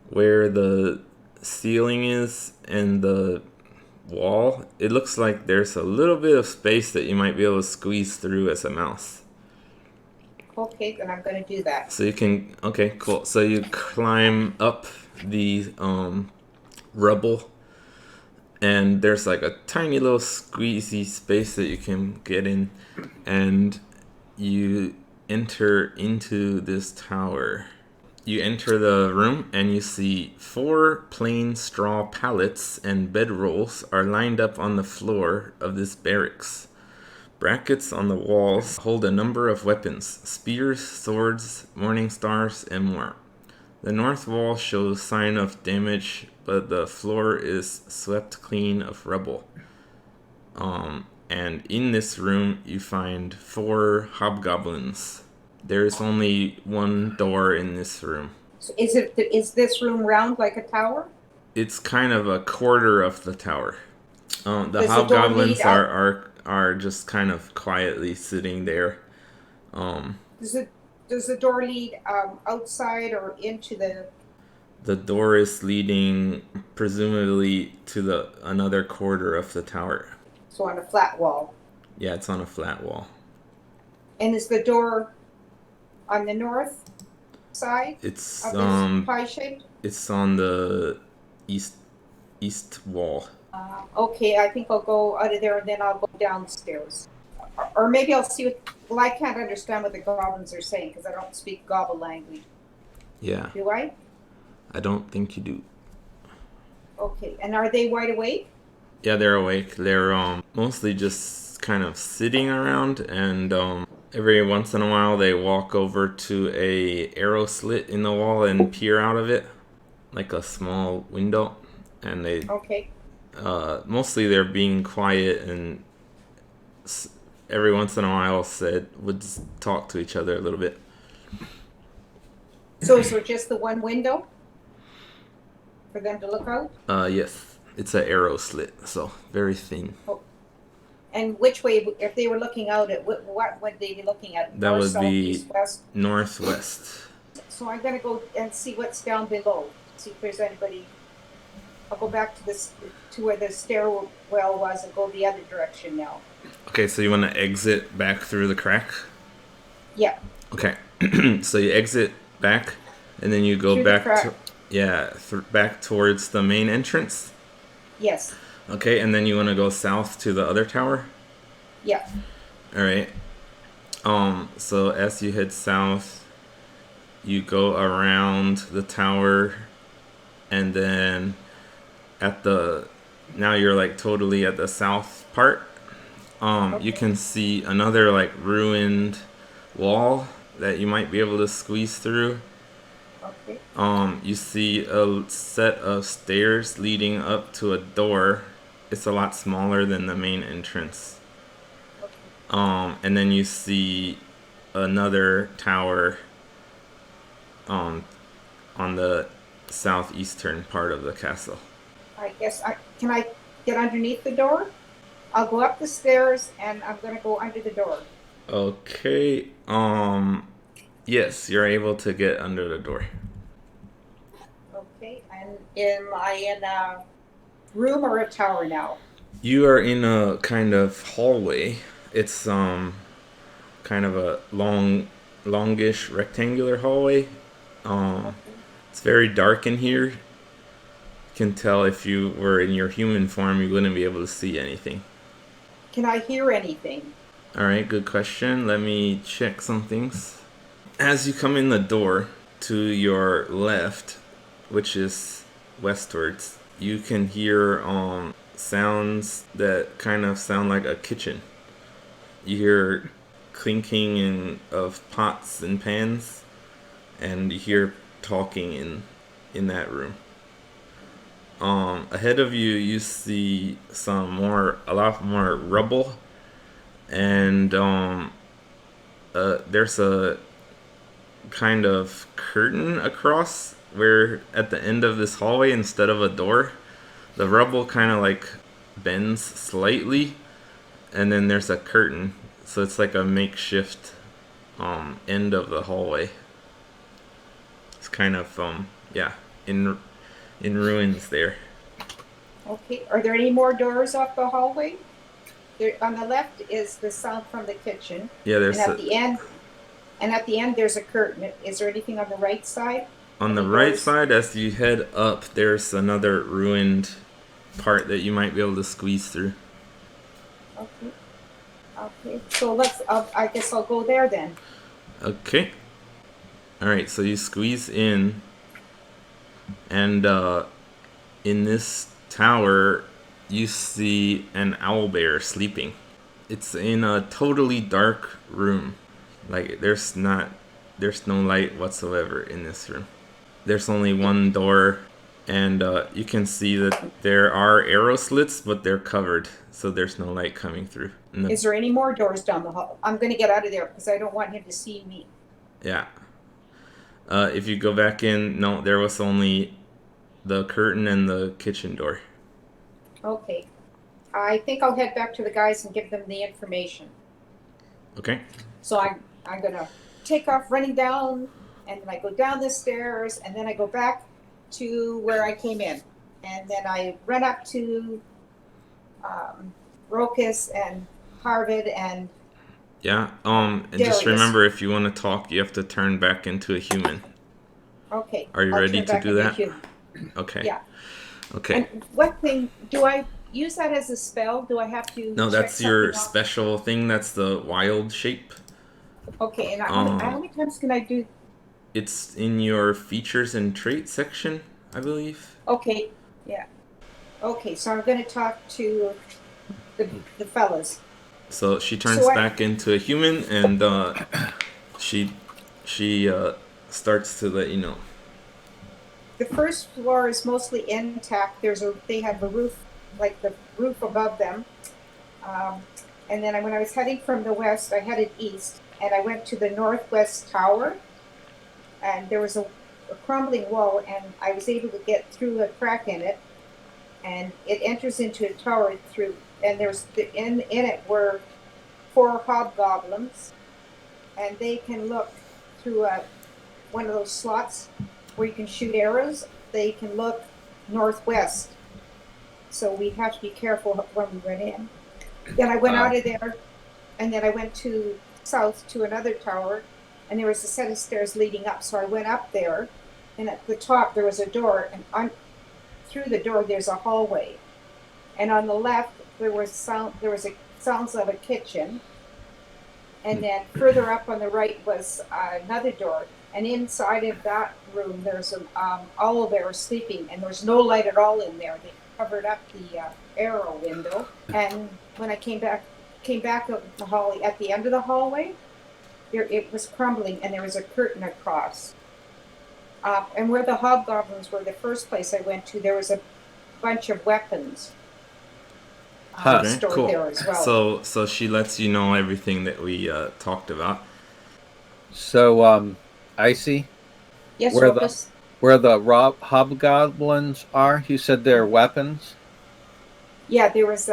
where the ceiling is and the wall, it looks like there's a little bit of space that you might be able to squeeze through as a mouse. Okay, then I'm going to do that. So you can, okay, cool. So you climb up the rubble, and there's like a tiny little squeezy space that you can get in, and you enter into this tower. You enter the room, and you see 4 plain straw pallets and bedrolls are lined up on the floor of this barracks. Brackets on the walls hold a number of weapons: spears, swords, morning stars, and more. The north wall shows sign of damage, but the floor is swept clean of rubble. And in this room, you find 4 hobgoblins. There is only one door in this room. So is this room round like a tower? It's kind of a quarter of the tower. The Does hobgoblins the door lead are just kind of quietly sitting there. Does the door lead outside or into the? The door is leading presumably to another quarter of the tower. So on a flat wall. Yeah, it's on a flat wall. And is the door on the north side It's of this pie shape? It's on the east wall. Okay, I think I'll go out of there and then I'll go downstairs. Or maybe I'll see what. Well, I can't understand what the goblins are saying because I don't speak gobble language. Yeah. Do I? I don't think you do. Okay, and are they wide awake? Yeah, they're awake. They're mostly just kind of sitting around, and every once in a while they walk over to a arrow slit in the wall and peer out of it, like a small window, and they. Okay. Mostly they're being quiet, and every once in a while would talk to each other a little bit. So is there just the one window for them to look out? Yes, it's an arrow slit, so very thin. Oh. And which way, if they were looking out at what would they be looking at? That North, would south, be east, west? northwest. So I'm gonna go and see what's down below. See if there's anybody. I'll go back to where the stairwell was and go the other direction now. Okay, so you want to exit back through the crack? Yeah. Okay, so you exit back, and then you go Through back back towards the main entrance. Yes. Okay, and then you want to go south to the other tower? Yeah. All right. So as you head south, you go around the tower, and then now you're like totally at the south part, You can see another like ruined wall that you might be able to squeeze through. Okay. You see a set of stairs leading up to a door. It's a lot smaller than the main entrance. And then you see another tower on the southeastern part of the castle. I guess can I get underneath the door? I'll go up the stairs and I'm gonna go under the door. Okay. Yes, you're able to get under the door. Okay. And am I in a room or a tower now? You are in a kind of hallway. It's kind of a longish rectangular hallway. It's very dark in here. You can tell if you were in your human form, you wouldn't be able to see anything. Can I hear anything? Alright, good question. Let me check some things. As you come in the door to your left, which is westwards, you can hear sounds that kind of sound like a kitchen. You hear clinking of pots and pans, and you hear talking in that room. Ahead of you, you see a lot more rubble, and there's a kind of curtain across where at the end of this hallway, instead of a door, the rubble kind of like bends slightly, and then there's a curtain, so it's like a makeshift end of the hallway. It's kind of in ruins there. Okay. Are there any more doors off the hallway? There, on the left is the sound from the kitchen. Yeah, there's and at the end there's a curtain. Is there anything on the right side? on the right side, as you head up, there's another ruined part that you might be able to squeeze through. Okay. Okay. So I guess I'll go there then. Okay. Alright, so you squeeze in, and in this tower, you see an owlbear sleeping. It's in a totally dark room. Like, there's no light whatsoever in this room. There's only one door, and you can see that there are arrow slits, but they're covered, so there's no light coming through. Is there any more doors down the hall? I'm going to get out of there because I don't want him to see me. Yeah. If you go back in, no, there was only the curtain and the kitchen door. Okay. I think I'll head back to the guys and give them the information. Okay. So I'm going to take off running down, and then I go down the stairs, and then I go back to where I came in. And then I run up to Rokas and Harvid and Yeah, and just Darius. remember, if you want to talk, you have to turn back into a human. Okay. Are you I'll ready turn to back do into that? human. Okay. Yeah. Okay. And what thing, do I use that as a spell? Do I have to No, check that's your something off? special thing. That's the wild shape. Okay, and how many times can I do? It's in your features and traits section, I believe. Okay, yeah. Okay, so I'm going to talk to the fellas. So she turns back into a human, and she starts to let you know. The first floor is mostly intact. They have a roof, like the roof above them. And then when I was heading from the west, I headed east, and I went to the northwest tower, and there was a crumbling wall, and I was able to get through a crack in it, and it enters into a tower through, and in it were 4 hobgoblins, and they can look through one of those slots where you can shoot arrows. They can look northwest, so we have to be careful when we went in. Then I went out of there, and then I went to south to another tower, and there was a set of stairs leading up. So I went up there, and at the top there was a door, and through the door there's a hallway, and on the left there was sounds of a kitchen, and then further up on the right was another door, and inside of that room there's an owlbear sleeping, and there's no light at all in there. They covered up the arrow window, and when I came back came back up the hallway, at the end of the hallway, it was crumbling, and there was a curtain across. And where the hobgoblins were, the first place I went to, there was a bunch of weapons Okay, stored cool. there as well. So she lets you know everything that we talked about. So, Icy, Yes, where Rufus? the hobgoblins are, you said they're weapons? Yeah, there was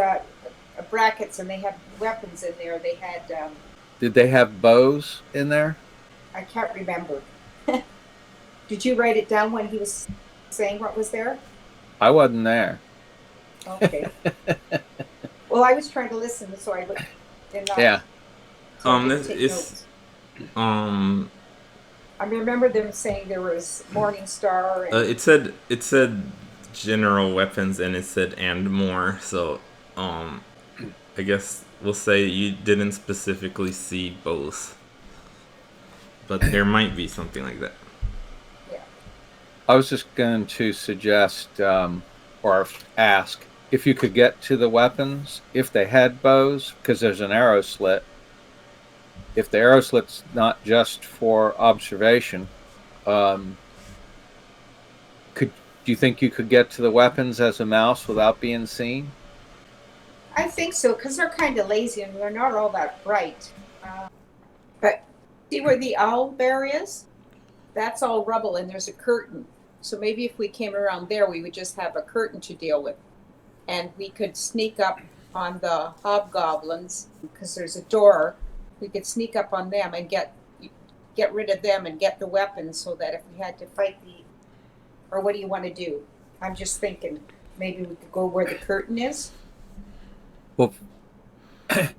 brackets, and they had weapons in there. They had, Did they have bows in there? I can't remember. Did you write it down when he was saying what was there? I wasn't there. Okay. Well, I was trying to listen, so I did not. Yeah. So I didn't take It's notes. I remember them saying there was Morning Star. And it said general weapons, and it said and more. So I guess we'll say you didn't specifically see both, but there might be something like that. yeah. I was just going to suggest or ask if you could get to the weapons, if they had bows, because there's an arrow slit. If the arrow slit's not just for observation, do you think you could get to the weapons as a mouse without being seen? I think so, because they're kind of lazy and they're not all that bright. But see where the owl bear is? That's all rubble, and there's a curtain. So maybe if we came around there, we would just have a curtain to deal with. And we could sneak up on the hobgoblins, because there's a door. We could sneak up on them and get rid of them and get the weapons, so that if we had to fight or what do you want to do? I'm just thinking maybe we could go where the curtain is. Well, I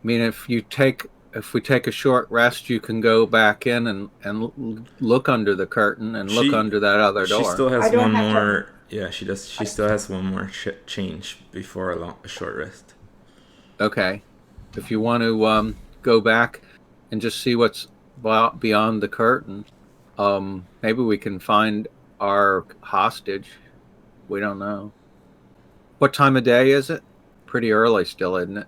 mean, if we take a short rest, you can go back in and look under the curtain and look under that other door. She still has one more. Yeah, she does. She still has one more change before a short rest. Okay, if you want to go back and just see what's beyond the curtain, maybe we can find our hostage. We don't know. What time of day is it? Pretty early still, isn't it?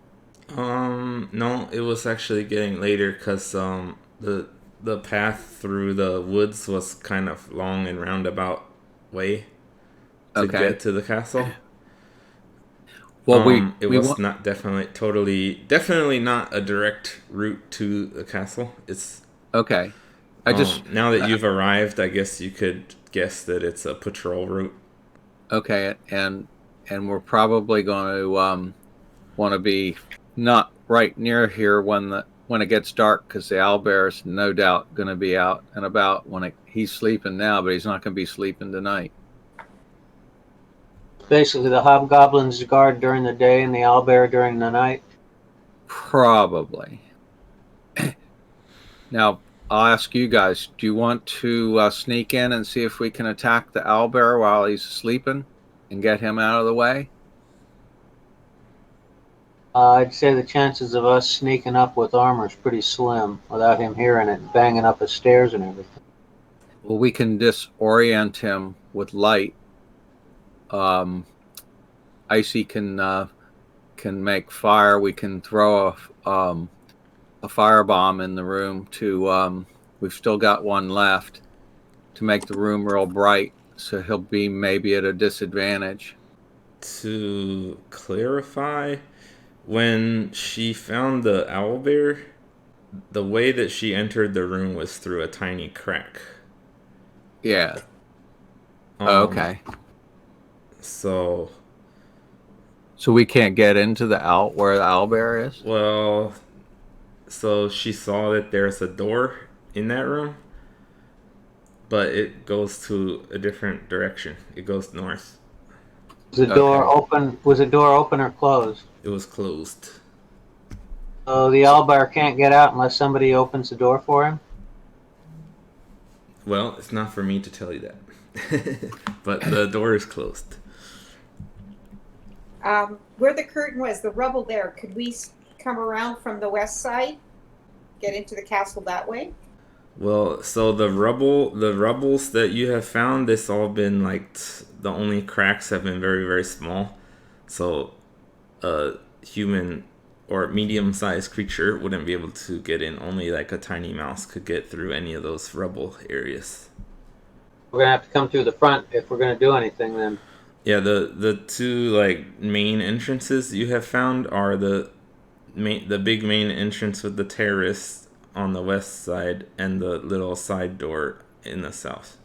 No, it was actually getting later because the path through the woods was kind of long and roundabout way to get to the castle. Well, it was not definitely not a direct route to the castle. It's okay. Now that you've arrived, I guess you could guess that it's a patrol route. Okay, and we're probably going to want to be not right near here when it gets dark, because the owlbear's no doubt going to be out and about when he's sleeping now, but he's not going to be sleeping tonight. Basically, the hobgoblins guard during the day and the owlbear during the night. Probably. Now, I'll ask you guys, do you want to sneak in and see if we can attack the owlbear while he's sleeping and get him out of the way? I'd say the chances of us sneaking up with armor is pretty slim without him hearing it and banging up his stairs and everything. Well, we can disorient him with light. Icy can make fire. We can throw a firebomb in the room to we've still got one left to make the room real bright, so he'll be maybe at a disadvantage. To clarify, when she found the owlbear, the way that she entered the room was through a tiny crack. Yeah. Okay. So we can't get into where the owlbear is? Well, so she saw that there's a door in that room, but it goes to a different direction. It goes north. Was the door open? Was the door open or closed? It was closed. So the owlbear can't get out unless somebody opens the door for him? Well, it's not for me to tell you that. But the door is closed. Where the curtain was, the rubble there, could we come around from the west side, get into the castle that way? Well, so the rubbles that you have found, this all been the only cracks have been very, very small. So a human or medium-sized creature wouldn't be able to get in. Only like a tiny mouse could get through any of those rubble areas. We're gonna have to come through the front if we're gonna do anything then. Yeah, the two like main entrances you have found are the big main entrance with the terrace on the west side and the little side door in the south.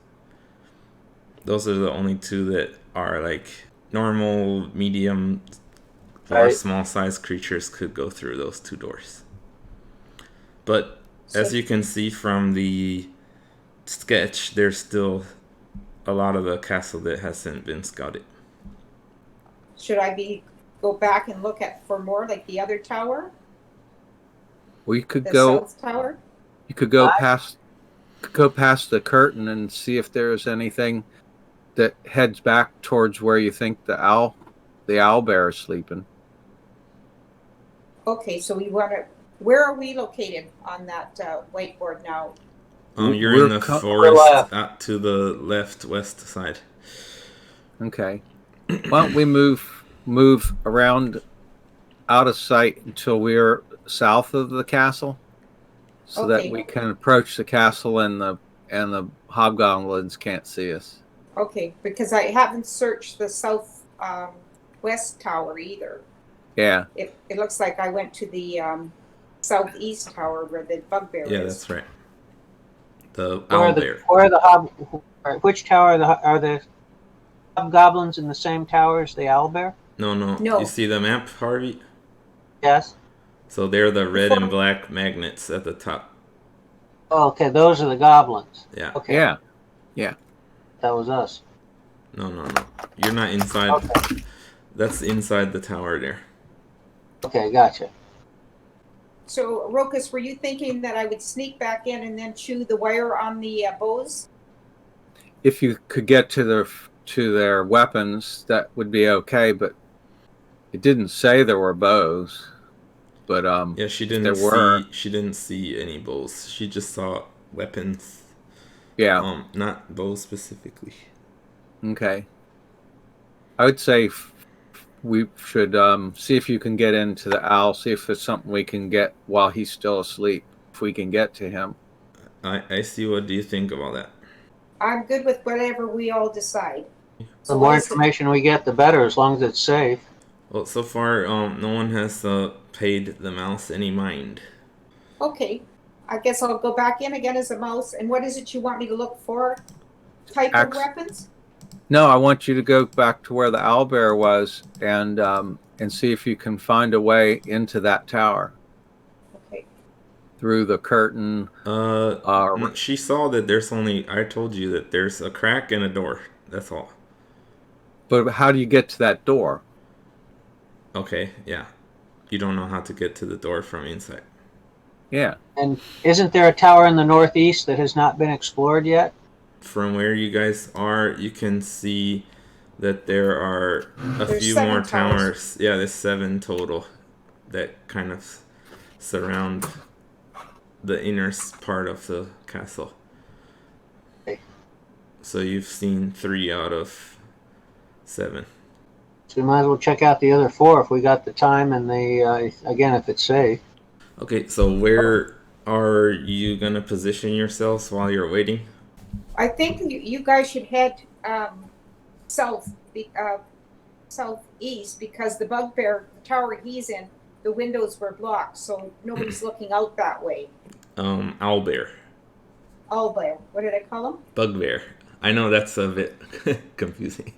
Those are the only two that are like normal, medium, or Right. small sized creatures could go through those two doors. But as you can see from the sketch, there's still a lot of the castle that hasn't been scouted. Should I go back and look for more, like the other tower, We could the go. south tower? You could go past the curtain and see if there's anything that heads back towards where you think the owl bear is sleeping. Okay, so we want to. Where are we located on that whiteboard now? You're We're in the to the forest to the left west side. Okay. Why don't we move around out of sight until we're south of the castle, so Okay. that we can approach the castle and the hobgoblins can't see us. Okay, because I haven't searched the south west tower either. Yeah. It looks like I went to the southeast tower where the bugbear Yeah, is. that's right. The Where owl are the bear. where are the which tower are the hobgoblins in the same tower as the owlbear? No. No. You see the map, Harvey? Yes. So they're the red and black magnets at the top. Oh, okay, those are the goblins. Yeah. Okay. Yeah. That was us. No. You're not inside. Okay. That's inside the tower there. Okay, gotcha. So, Rokas, were you thinking that I would sneak back in and then chew the wire on the bows? If you could get to their weapons, that would be okay. But it didn't say there were bows. But Yeah, she didn't see any bows. She just saw weapons. Yeah. Not bows specifically. Okay. I would say we should see if you can get into the owl, see if it's something we can get while he's still asleep, if we can get to him. I see. What do you think about that? I'm good with whatever we all decide. The more information we get, the better, as long as it's safe. Well, so far, no one has paid the mouse any mind. Okay, I guess I'll go back in again as a mouse. And what is it you want me to look for? Type of weapons? No, I want you to go back to where the owlbear was and see if you can find a way into that tower. Okay. Through the curtain. She saw that I told you that there's a crack and a door. That's all. But how do you get to that door? Okay, yeah. You don't know how to get to the door from inside. Yeah. And isn't there a tower in the northeast that has not been explored yet? From where you guys are, you can see that there are There's few 7 more towers. towers. Yeah, there's 7 total that kind of surround the inner part of the castle. Okay. So you've seen 3 out of 7. So we might as well check out the other 4 if we got the time and again, if it's safe. Okay, so where are you going to position yourselves while you're waiting? I think you guys should head southeast because the bugbear tower he's in, the windows were blocked, so nobody's looking out that way. Owlbear. Owlbear. What did I call him? Bugbear. I know that's a bit confusing.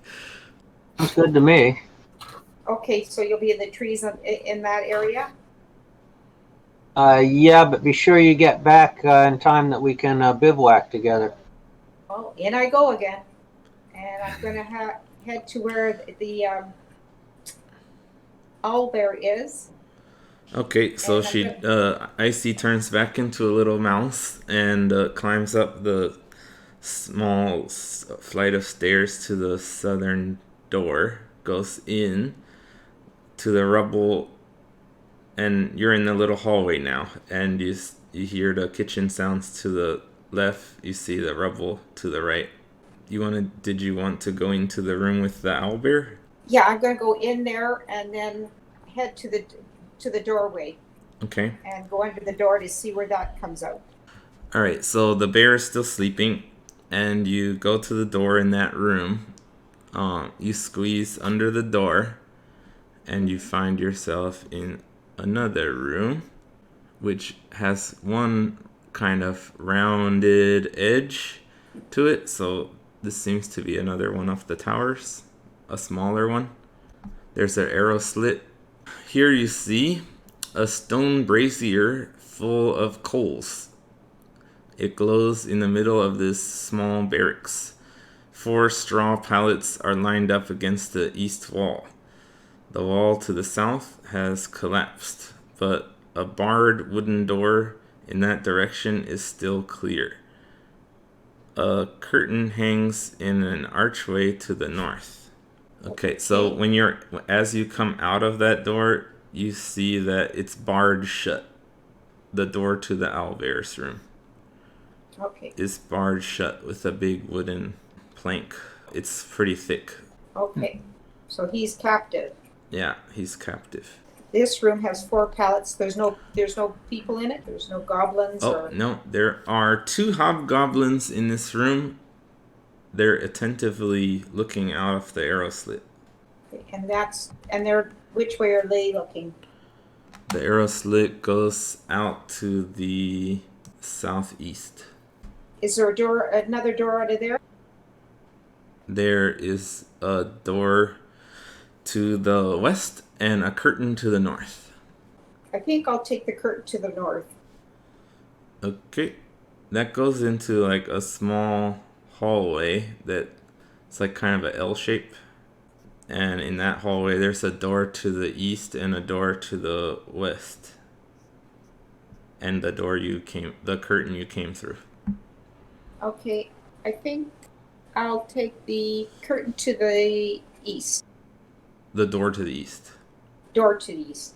Sounds good to me. Okay, so you'll be in the trees in that area? Yeah, but be sure you get back in time that we can bivouac together. Well, in I go again. And I'm going to head to where the owlbear is. Okay, so Icy turns back into a little mouse and climbs up the small flight of stairs to the southern door, goes in to the rubble, and you're in the little hallway now, and you hear the kitchen sounds to the left, you see the rubble to the right. Did you want to go into the room with the owlbear? Yeah, I'm going to go in there and then head to the to the doorway Okay. and go under the door to see where that comes out. All right. So the bear is still sleeping, and you go to the door in that room. You squeeze under the door, and you find yourself in another room, which has one kind of rounded edge to it. So this seems to be another one of the towers, a smaller one. There's an arrow slit. Here you see a stone brazier full of coals. It glows in the middle of this small barracks. 4 straw pallets are lined up against the east wall. The wall to the south has collapsed, but a barred wooden door in that direction is still clear. A curtain hangs in an archway to the north. Okay, so as you come out of that door, you see that it's barred shut. The door to the owlbear's room is barred shut with a big wooden plank. It's pretty thick. Okay. So he's captive. Yeah, he's captive. This room has 4 pallets. There's no people in it. There's no goblins. Oh, no, there are 2 hobgoblins in this room. They're attentively looking out of the arrow slit. And they're which way are they looking? The arrow slit goes out to the southeast. Is there another door out of there? There is a door to the west and a curtain to the north. I think I'll take the curtain to the north. Okay. That goes into like a small hallway it's like kind of an L shape. And in that hallway there's a door to the east and a door to the west. And the curtain you came through. Okay. I think I'll take the curtain to the east. The door to the east. Door to the east.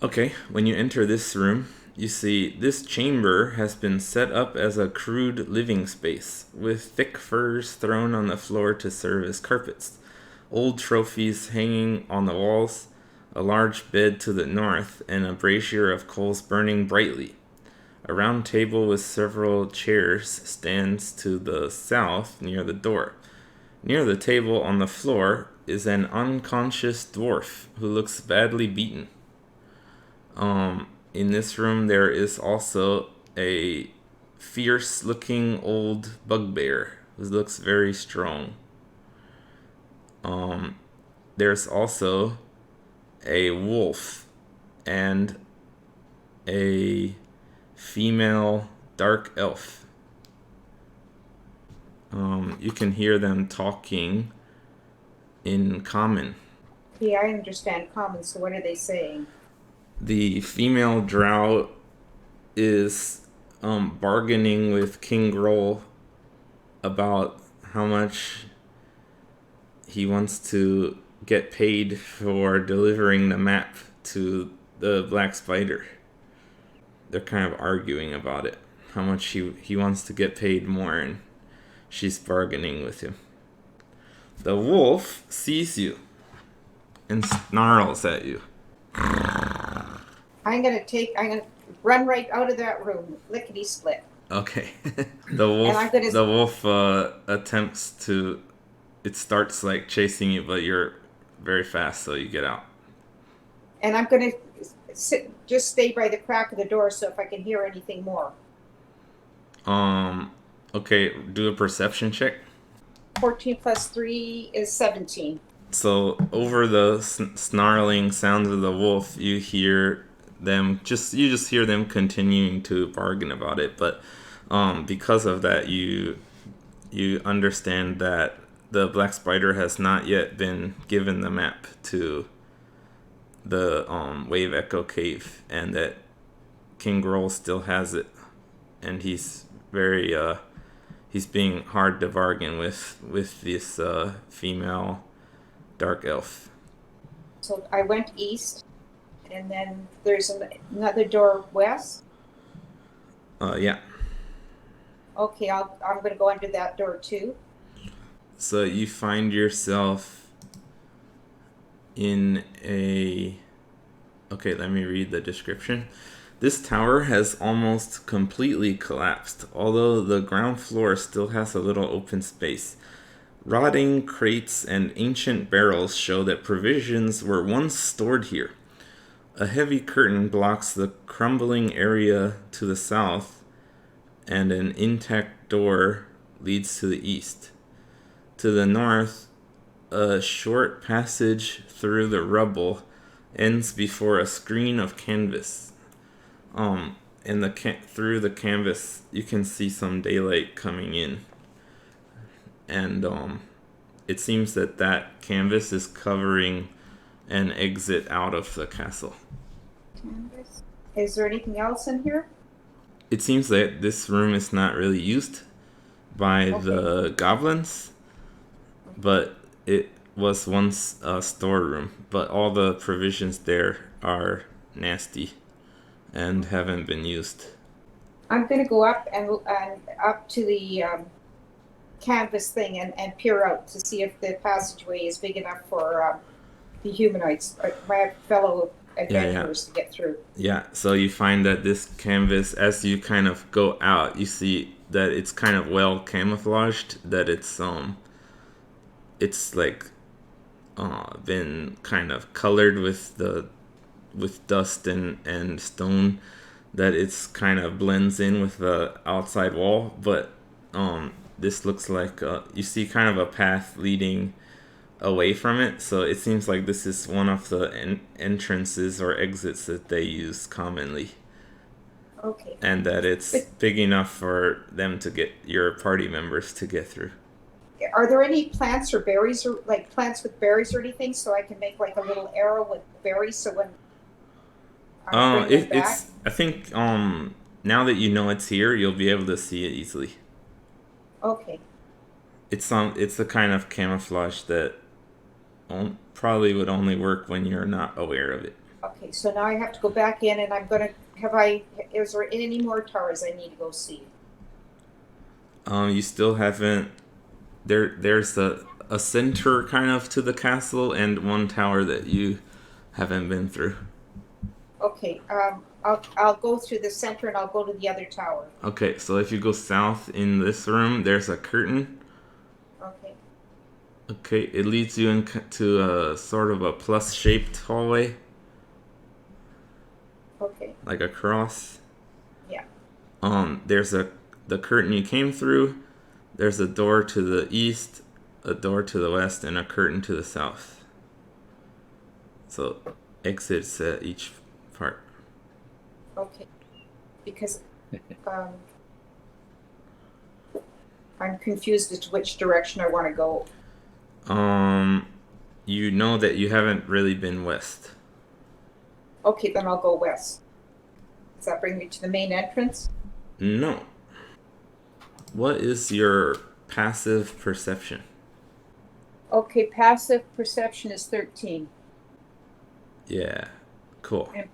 Okay, when you enter this room, you see this chamber has been set up as a crude living space, with thick furs thrown on the floor to serve as carpets, old trophies hanging on the walls, a large bed to the north, and a brazier of coals burning brightly. A round table with several chairs stands to the south near the door. Near the table on the floor is an unconscious dwarf who looks badly beaten. In this room there is also a fierce-looking old bugbear who looks very strong. There's also a wolf and a female dark elf. You can hear them talking in common. Yeah, I understand common, so what are they saying? The female drow is bargaining with King Grohl about how much he wants to get paid for delivering the map to the Black Spider. They're kind of arguing about it, how much he wants to get paid more, and she's bargaining with him. The wolf sees you and snarls at you. I'm gonna run right out of that room, lickety split. Okay. The wolf attempts to. It starts like chasing you, but you're very fast, so you get out. And I'm gonna just stay by the crack of the door, so if I can hear anything more. Okay. Do a perception check. 14 plus 3 is 17. So over the snarling sounds of the wolf, you hear them just hear them continuing to bargain about it, but because of that you understand that the Black Spider has not yet been given the map to the Wave Echo Cave, and that King Grohl still has it, and he's very he's being hard to bargain with this female dark elf. So I went east, and then there's another door west. Yeah. Okay, I'm going to go under that door too. So you find yourself in Okay, let me read the description. This tower has almost completely collapsed, although the ground floor still has a little open space. Rotting crates and ancient barrels show that provisions were once stored here. A heavy curtain blocks the crumbling area to the south, and an intact door leads to the east. To the north, a short passage through the rubble ends before a screen of canvas. Through the canvas, you can see some daylight coming in, and it seems that canvas is covering an exit out of the castle. Canvas. Is there anything else in here? It seems that this room is not really used by the goblins, but it was once a storeroom. But all the provisions there are nasty and haven't been used. I'm going to go up and up to the canvas thing and peer out to see if the passageway is big enough for the humanoids, my fellow adventurers, to get through. Yeah, so you find that this canvas, as you kind of go out, you see that it's kind of well camouflaged, that it's like been kind of colored with dust and stone, that it's kind of blends in with the outside wall. But this looks like you see kind of a path leading away from it, so it seems like this is one of the entrances or exits that they use commonly. Okay. And that it's big enough for them to get your party members to get through. Are there any plants or berries, or like plants with berries or anything, so I can make like a little arrow with berries, so when I bring them back? I think now that you know it's here, you'll be able to see it easily. Okay. It's a kind of camouflage that probably would only work when you're not aware of it. Okay, so now I have to go back in, and I'm gonna is there any more towers I need to go see? You still haven't. There's a center kind of to the castle, and one tower that you haven't been through. Okay, I'll go through the center and I'll go to the other tower. Okay, so if you go south in this room, there's a curtain. Okay. Okay, it leads you into a sort of a plus-shaped hallway. Okay. Like a cross. Yeah. There's the curtain you came through. There's a door to the east, a door to the west, and a curtain to the south. So exits at each part. Okay. Because I'm confused as to which direction I want to go. You know that you haven't really been west. Okay, then I'll go west. Does that bring me to the main entrance? No. What is your passive perception? Okay, passive perception is 13. Yeah, cool. And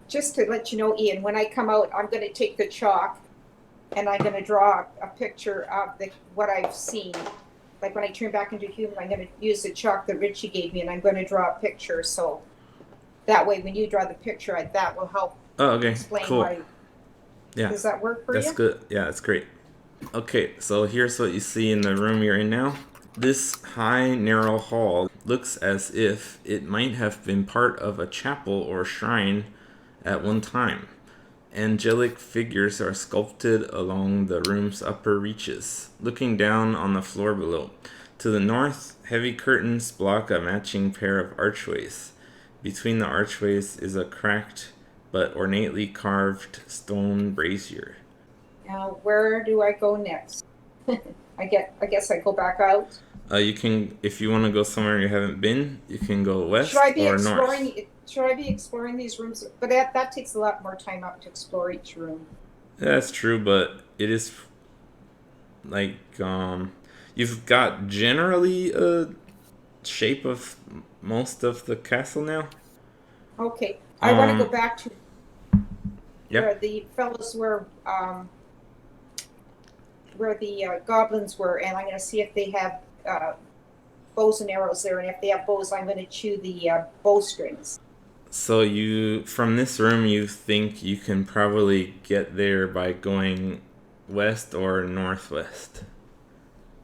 just to let you know, Ian, when I come out, I'm going to take the chalk and I'm going to draw a picture of what I've seen. Like when I turn back into human, I'm going to use the chalk that Richie gave me, and I'm going to draw a picture. So that way, when you draw the picture, that will help explain cool. why. Yeah. Does that work for you? That's good. Yeah, that's great. Okay, so here's what you see in the room you're in now. This high, narrow hall looks as if it might have been part of a chapel or shrine at one time. Angelic figures are sculpted along the room's upper reaches, looking down on the floor below. To the north, heavy curtains block a matching pair of archways. Between the archways is a cracked but ornately carved stone brazier. Now, where do I go next? I guess I go back out. You can, if you want to go somewhere you haven't been, you can go west or north. Should I be exploring these rooms? But that takes a lot more time up to explore each room. Yeah, that's true, but it is like you've got generally a shape of most of the castle now. Okay, I want to go back to where Yep. the fellows were, where the goblins were, and I'm going to see if they have bows and arrows there, and if they have bows, I'm going to chew the bowstrings. So you, from this room, you think you can probably get there by going west or northwest.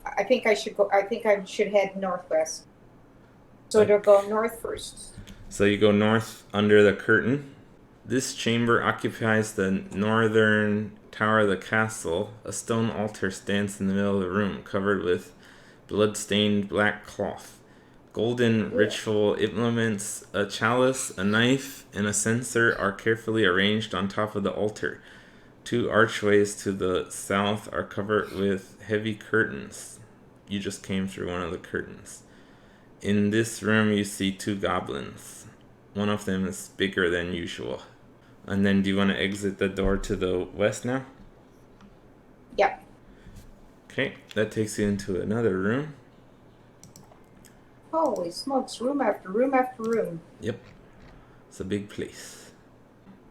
I think I should go. I think I should head northwest. So to go north first. So you go north under the curtain. This chamber occupies the northern tower of the castle. A stone altar stands in the middle of the room, covered with blood-stained black cloth. Golden ritual implements, a chalice, a knife, and a censer are carefully arranged on top of the altar. 2 archways to the south are covered with heavy curtains. You just came through one of the curtains. In this room you see 2 goblins. One of them is bigger than usual. And then do you want to exit the door to the west now? Yep. Okay, that takes you into another room. Holy smokes! Room after room after room. Yep, it's a big place.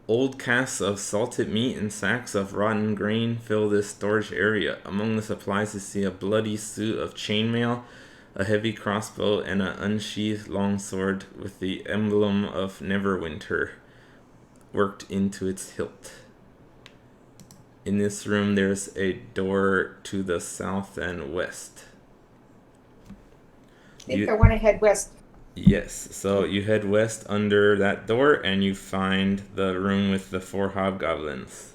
Old casks of salted meat and sacks of rotten grain fill this storage area. Among the supplies you see a bloody suit of chainmail, a heavy crossbow, and an unsheathed longsword with the emblem of Neverwinter worked into its hilt. In this room there's a door to the south and west. I think I want to head west. Yes, so you head west under that door and you find the room with the 4 hobgoblins.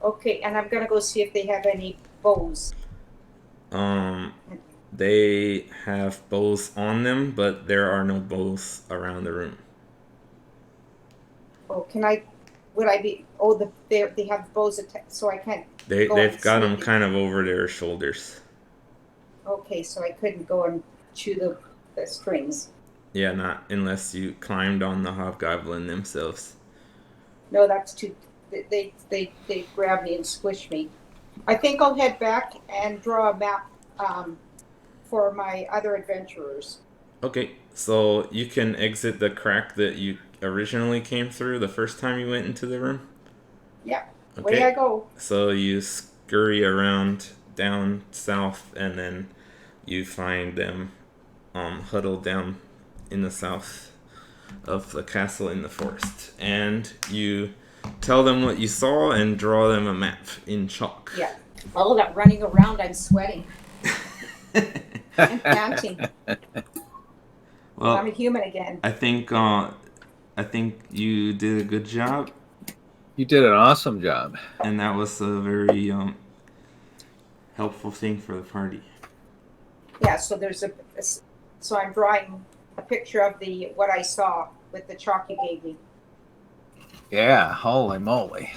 Okay, and I'm gonna go see if they have any bows. They have bows on them, but there are no bows around the room. Oh, can I? Would I be? Oh, they have bows so I can't. They've got them kind of over their shoulders. Okay, so I couldn't go and chew the strings. Yeah, not unless you climbed on the hobgoblin themselves. No, that's too. They grab me and squish me. I think I'll head back and draw a map for my other adventurers. Okay, so you can exit the crack that you originally came through the first time you went into the room? Yeah, okay. Way I go. So you scurry around down south and then you find them huddled down in the south of the castle in the forest. And you tell them what you saw and draw them a map in chalk. Yeah. All that running around, I'm sweating. And panting. Well, I'm a human again. I think you did a good job. You did an awesome job. And that was a very helpful thing for the party. Yeah, so so I'm drawing a picture of what I saw with the chalk you gave me. Yeah, holy moly.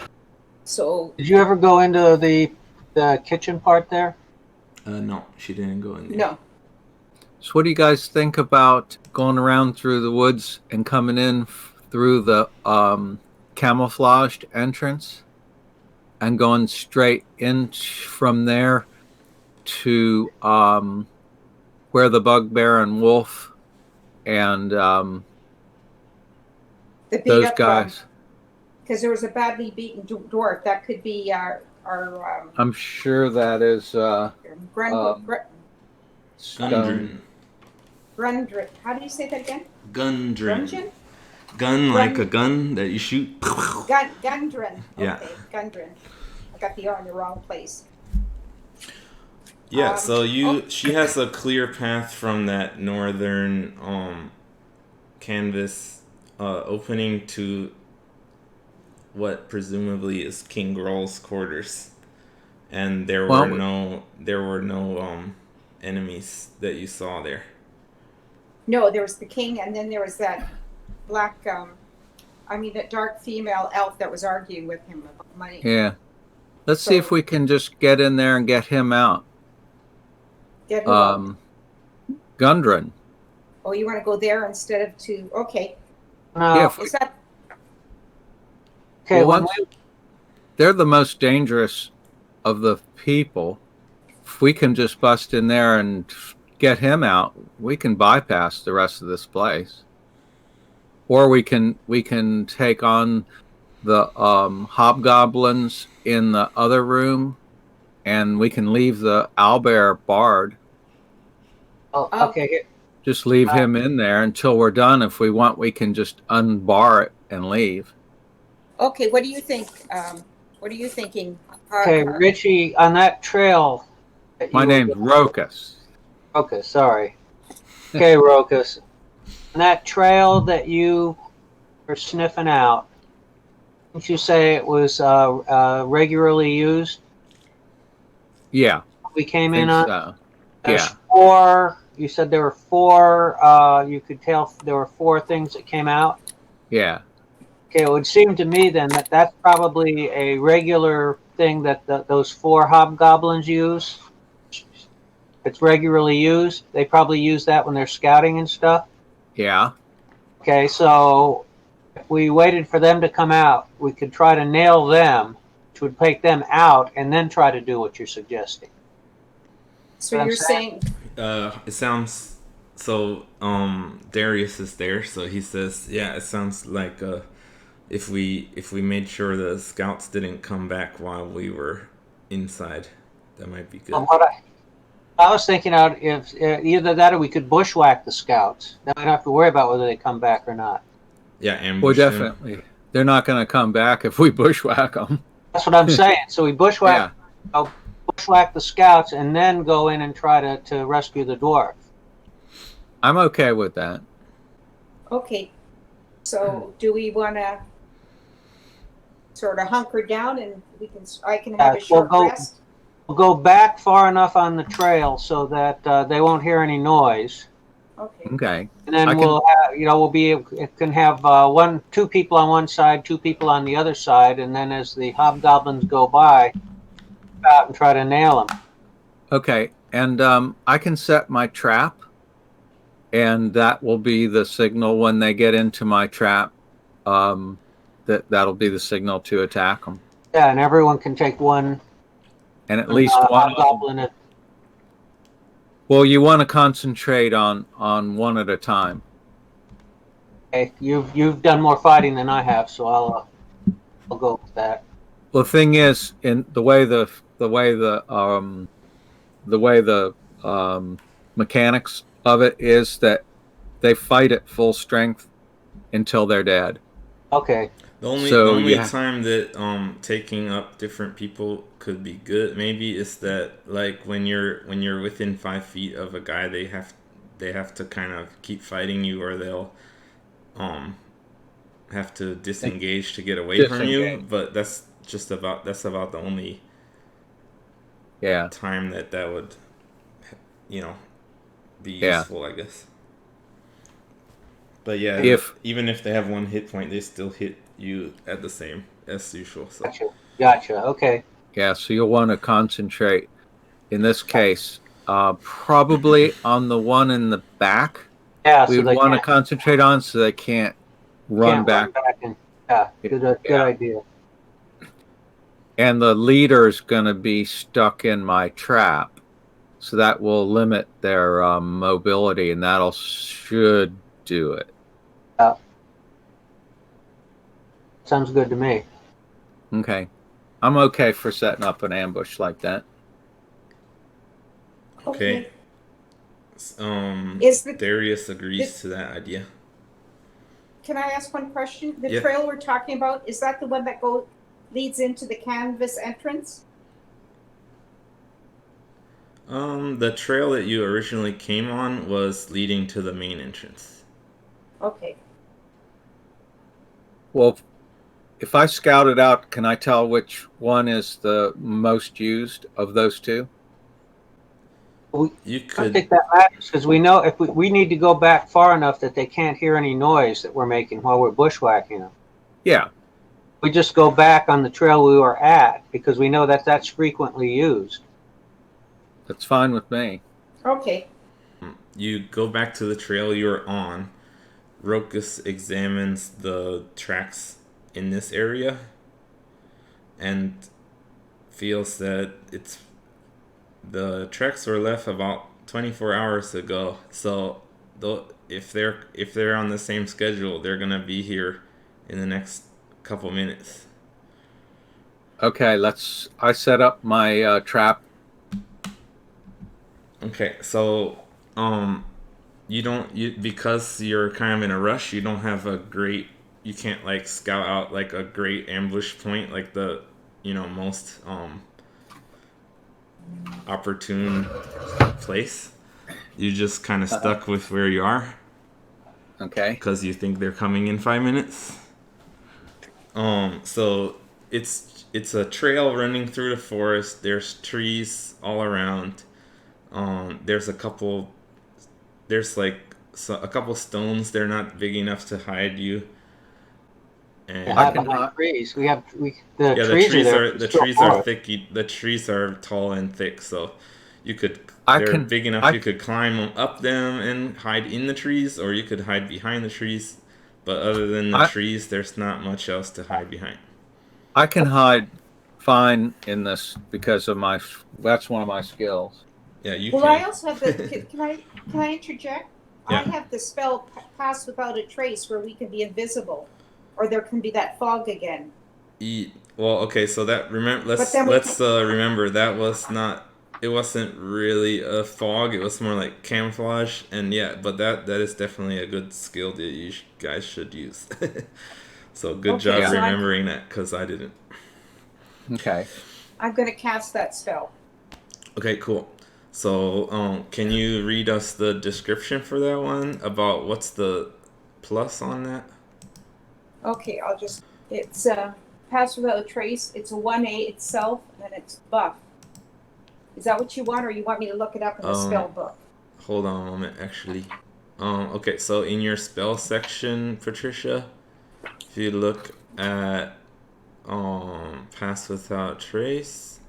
So did you ever go into the kitchen part there? No, she didn't go in there. No. So what do you guys think about going around through the woods and coming in through the camouflaged entrance and going straight in from there to where the bugbear and wolf and those guys? Because there was a badly beaten dwarf. That could be our I'm sure that is Gundren. Grundren. How do you say that again? Gundren. Gun like a gun that you shoot. Gundren. Yeah. Okay, Gundren. I got the R in the wrong place. Yeah, so she has a clear path from that northern canvas opening to what presumably is King Groll's quarters. And there were no enemies that you saw there. No, there was the king, and then there was that black, that dark female elf that was arguing with him about money. Yeah. Let's see if we can just get in there and get him out. Get who out? Gundren. Oh, you want to go there instead of to... Okay. Yeah, Is that... Okay, well, they're the most dangerous of the people. If we can just bust in there and get him out, we can bypass the rest of this place. Or we can take on the hobgoblins in the other room, and we can leave the owlbear barred. Oh, okay. Just leave him in there until we're done. If we want, we can just unbar it and leave. Okay, what do you think? What are you thinking? Okay, Richie, on that trail. My name's Rokus. Okay, sorry. Okay, Rokus. On that trail that you were sniffing out, didn't you say it was regularly used? Yeah. We came I in think on. so. There's Yeah. 4. You said there were 4. You could tell there were 4 things that came out. Yeah. Okay, it would seem to me then that that's probably a regular thing that those 4 hobgoblins use. It's regularly used. They probably use that when they're scouting and stuff. Yeah. Okay, so if we waited for them to come out, we could try to nail them, which would take them out, and then try to do what you're suggesting. So you're saying It sounds so. Darius is there, so he says, "Yeah, it sounds like if we made sure the scouts didn't come back while we were inside, that might be good." What I was thinking out if either that or we could bushwhack the scouts. Then we don't have to worry about whether they come back or not. Yeah, Well, ambush them. definitely. They're not going to come back if we bushwhack them. That's what I'm saying. So we bushwhack the scouts and then go in and try to rescue the dwarf. I'm okay with that. okay. So do we want to sort of hunker down and I can have a short rest? We'll go back far enough on the trail so that they won't hear any noise. Okay. Okay. And then we'll have 2 people on one side, 2 people on the other side, and then as the hobgoblins go by, out and try to nail them. Okay. And I can set my trap, and that will be the signal when they get into my trap. That'll be the signal to attack them. Yeah, and everyone can take one. And at least one hobgoblin. Well, you want to concentrate on one at a time. Okay, you've done more fighting than I have, so I'll go with that. Well, the thing is, in the way the mechanics of it is that they fight at full strength until they're dead. Okay. The only time that taking up different people could be good maybe is that like when you're within 5 feet of a guy, they have to kind of keep fighting you, or they'll have to disengage to get away from you. But that's about the only time that would be useful, I guess. But yeah, even if they have 1 hit point, they still hit you at the same as usual. So. Gotcha. Okay. Yeah, so you'll want to concentrate. In this case, probably on the one in the back. Yeah, we would want to concentrate on so they can't run back. Good idea. And the leader's going to be stuck in my trap, so that will limit their mobility, and that'll should do it. Sounds good to me. Okay. I'm okay for setting up an ambush like that. Okay. Darius agrees to that idea. Can I ask one question? The trail we're talking about, is that the one that leads into the canvas entrance? The trail that you originally came on was leading to the main entrance. Okay. Well, if I scout it out, can I tell which one is the most used of those 2? You could. I think that matters because we know if we need to go back far enough that they can't hear any noise that we're making while we're bushwhacking them. Yeah. We just go back on the trail we were at because we know that that's frequently used. That's fine with me. Okay. You go back to the trail you're on. Rokus examines the tracks in this area and feels that the tracks were left about 24 hours ago. So if they're on the same schedule, they're gonna be here in the next couple minutes. Okay, I set up my trap. Okay, so you don't because you're kind of in a rush. You don't have a great. You can't like scout out like a great ambush point like the most opportune place. You just kind of stuck with where you are Okay. because you think they're coming in 5 minutes. So it's a trail running through the forest. There's trees all around. There's a couple. There's like a couple stones. They're not big enough to hide you. You And hide behind trees. The yeah, trees are there. the trees are thick. The trees are tall and thick, so you could. They're big enough you could climb up them and hide in the trees, or you could hide behind the trees. But other than the trees, there's not much else to hide behind. I can hide fine in this because of that's one of my skills. Yeah, you Well, can. I also have the. Can I interject? Yeah. I have the spell Pass Without a Trace, where we can be invisible, or there can be that fog again. Well, okay, so that let's remember that was not. It wasn't really a fog. It was more like camouflage, and yeah, but that is definitely a good skill that you guys should use. So good job remembering that, because I didn't. Okay. I'm going to cast that spell. Okay, cool. So, can you read us the description for that one about what's the plus on that? Okay, it's Pass Without a Trace. It's a 1A itself, and it's buff. Is that what you want, or you want me to look it up in the spell book? Hold on a moment, actually. Okay, so in your spell section, Patricia, if you look at Pass Without Trace,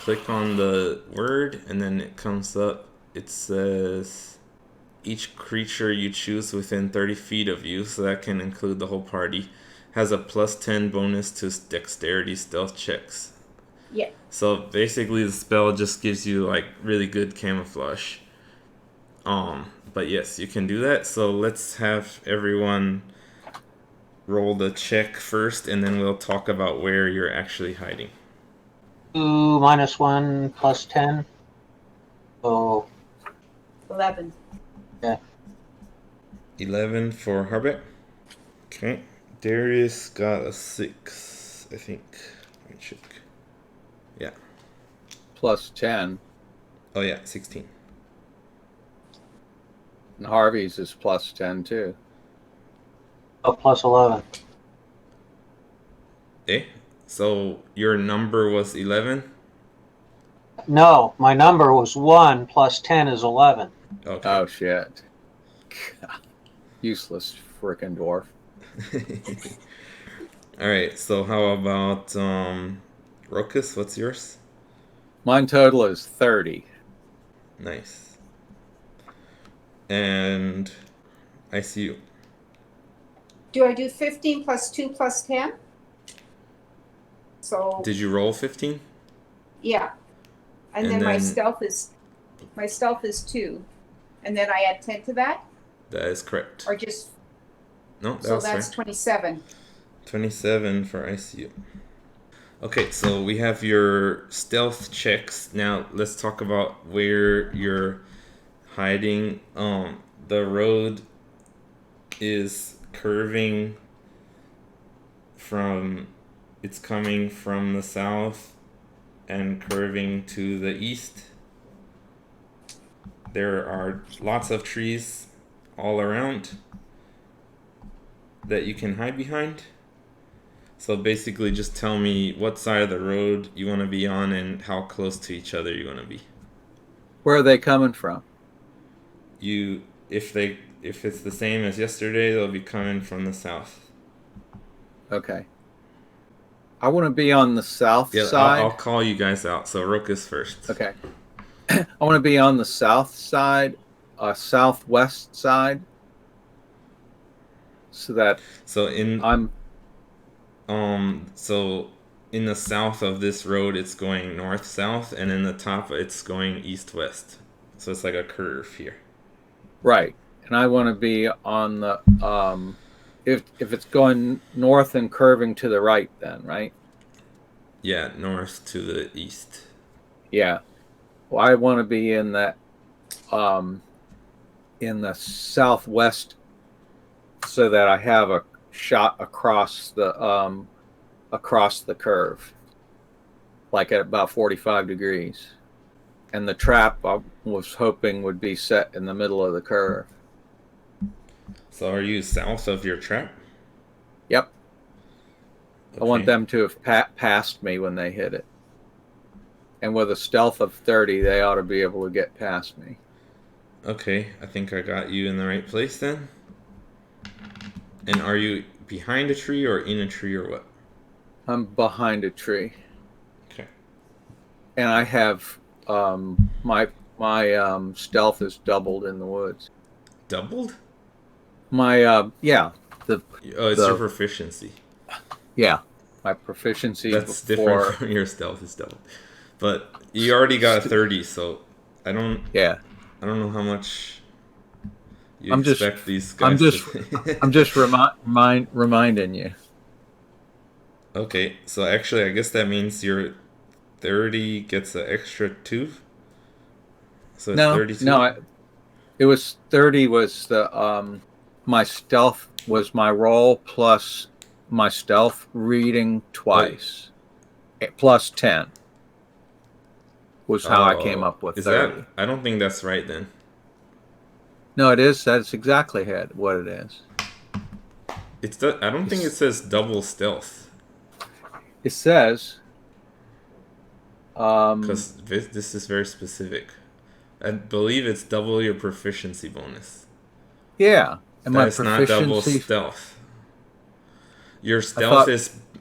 click on the word, and then it comes up. It says each creature you choose within 30 feet of you, so that can include the whole party, has a plus 10 bonus to dexterity stealth checks. Yeah. So basically the spell just gives you like really good camouflage. But yes, you can do that. So let's have everyone roll the check first, and then we'll talk about where you're actually hiding. 2 minus 1 plus 10. So 11. Yeah. 11 for Harbet. Okay. Darius got a 6, I think. Let me check. Yeah. Plus 10. Oh yeah, 16. And Harvey's is plus 10 too. Oh, plus 11. Eh? So your number was 11? No, my number was 1 plus 10 is 11. Okay. Oh shit. Useless frickin' dwarf. Alright, so how about Rokus, what's yours? Mine total is 30. Nice. And I see you. Do I do 15 plus 2 plus 10? So Did you roll 15? yeah. And then my stealth is 2. And then I add 10 to that? That is correct. Or just No, that so was that's right. 27. 27 for ICU. Okay, so we have your stealth checks. Now let's talk about where you're hiding. The road is curving it's coming from the south and curving to the east. There are lots of trees all around that you can hide behind. So basically just tell me what side of the road you want to be on and how close to each other you want to be. Where are they coming from? If it's the same as yesterday, they'll be coming from the south. Okay. I want to be on the south side. I'll call you guys out. So Rokus first. Okay. I want to be on the south side, southwest side. So in the south of this road, it's going north-south, and in the top, it's going east-west. So it's like a curve here. Right. And I want to be on the if it's going north and curving to the right, then, right? Yeah, north to the east. Yeah. Well, I want to be in that in the southwest, so that I have a shot across the curve, like at about 45 degrees. And the trap I was hoping would be set in the middle of the curve. So are you south of your trap? Yep. Okay. I want them to have passed me when they hit it. And with a stealth of 30, they ought to be able to get past me. Okay, I think I got you in the right place then. And are you behind a tree or in a tree or what? I'm behind a tree. Okay. And I have my stealth is doubled in the woods. Doubled? My Oh, it's the- your proficiency. yeah, my proficiency That's different from your stealth is doubled. But you already got a 30, so I don't know how much you expect these guys to... I'm just reminding you. Okay, so actually I guess that means your 30 gets an extra 2. So it's 32. No, it was 30 was the my stealth was my roll plus my stealth reading twice. Plus 10 was how I came up with 30. I don't think that's right then. No, it is. That's exactly what it is. I don't think it says double stealth. It says because this is very specific. I believe it's double your proficiency bonus. Yeah, and that's not double stealth. Your stealth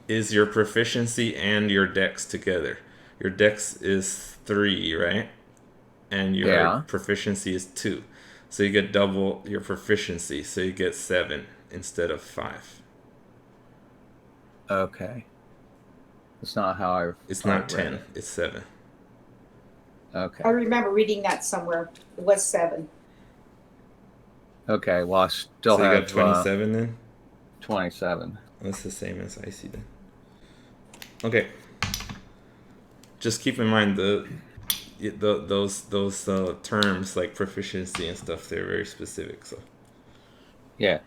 is your proficiency and your dex together. Your dex is 3, right? And your proficiency is 2. So you get double your proficiency. So you get 7 instead of 5. Okay. It's not how I... It's not 10. It's 7. Okay. I remember reading that somewhere. It was 7. Okay, well, I still have... So you got 27 then? 27. That's the same as I see then. Okay. Just keep in mind those terms like proficiency and stuff, they're very specific, so. Yeah.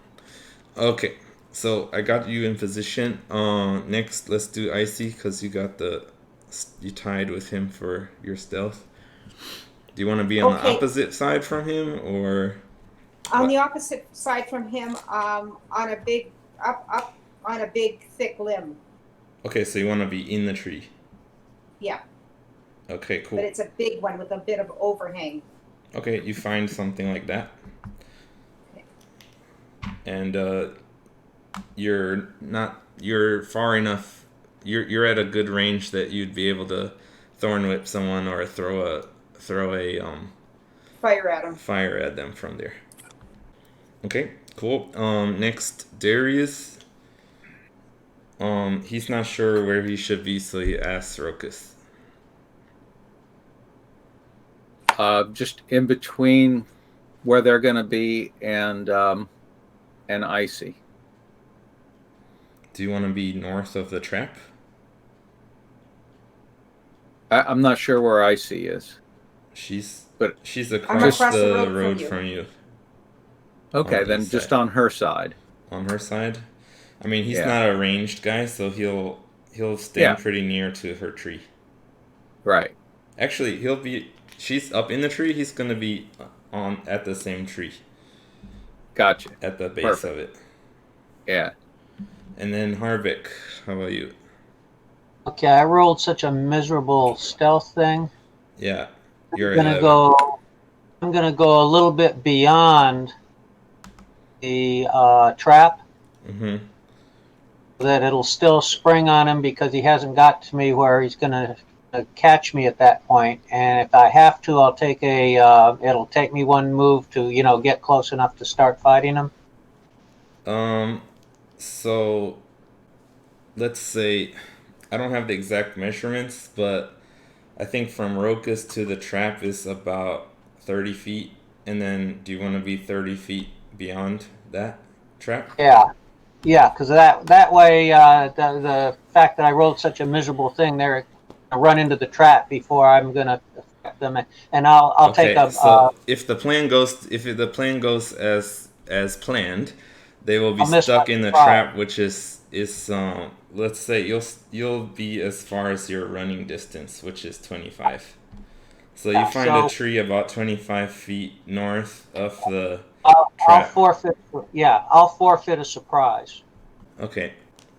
Okay. So I got you in position. Next, let's do Icy because you tied with him for your stealth. Do you want to be on the opposite side from him or? On the opposite side from him, on a big up on a big thick limb. Okay, so you want to be in the tree. Yeah. Okay, cool. But it's a big one with a bit of overhang. Okay, you find something like that. Okay. And you're far enough, you're at a good range that you'd be able to thorn whip someone or throw a fire at them from there. Okay, cool. Next, Darius. He's not sure where he should be, so he asks Rokus. Just in between where they're going to be and Icy. Do you want to be north of the trap? I'm not sure where Icy is. She's across the road from you. Okay, then just on her side. On her side? I mean, he's not a ranged guy, so he'll stand pretty near to her tree. Right. Actually, she's up in the tree, he's going to be at the same tree. Gotcha. At the base of it. Yeah. And then Harvick, how about you? Okay, I rolled such a miserable stealth thing. Yeah. I'm gonna go a little bit beyond the trap. Mm-hmm. That it'll still spring on him because he hasn't got to me where he's gonna catch me at that point. And if I have to, I'll take it'll take me one move to, get close enough to start fighting him. So let's say I don't have the exact measurements, but I think from Rokus to the trap is about 30 feet. And then do you want to be 30 feet beyond that trap? Yeah, because that way, the fact that I rolled such a miserable thing there, I run into the trap before I'm going to affect them, and I'll take a. So if the plan goes as planned, they will be I'll miss stuck my in the surprise. trap, which is let's say you'll be as far as your running distance, which is 25. So you find a tree about 25 feet north of the I'll trap. forfeit. Yeah, I'll forfeit a surprise. Okay,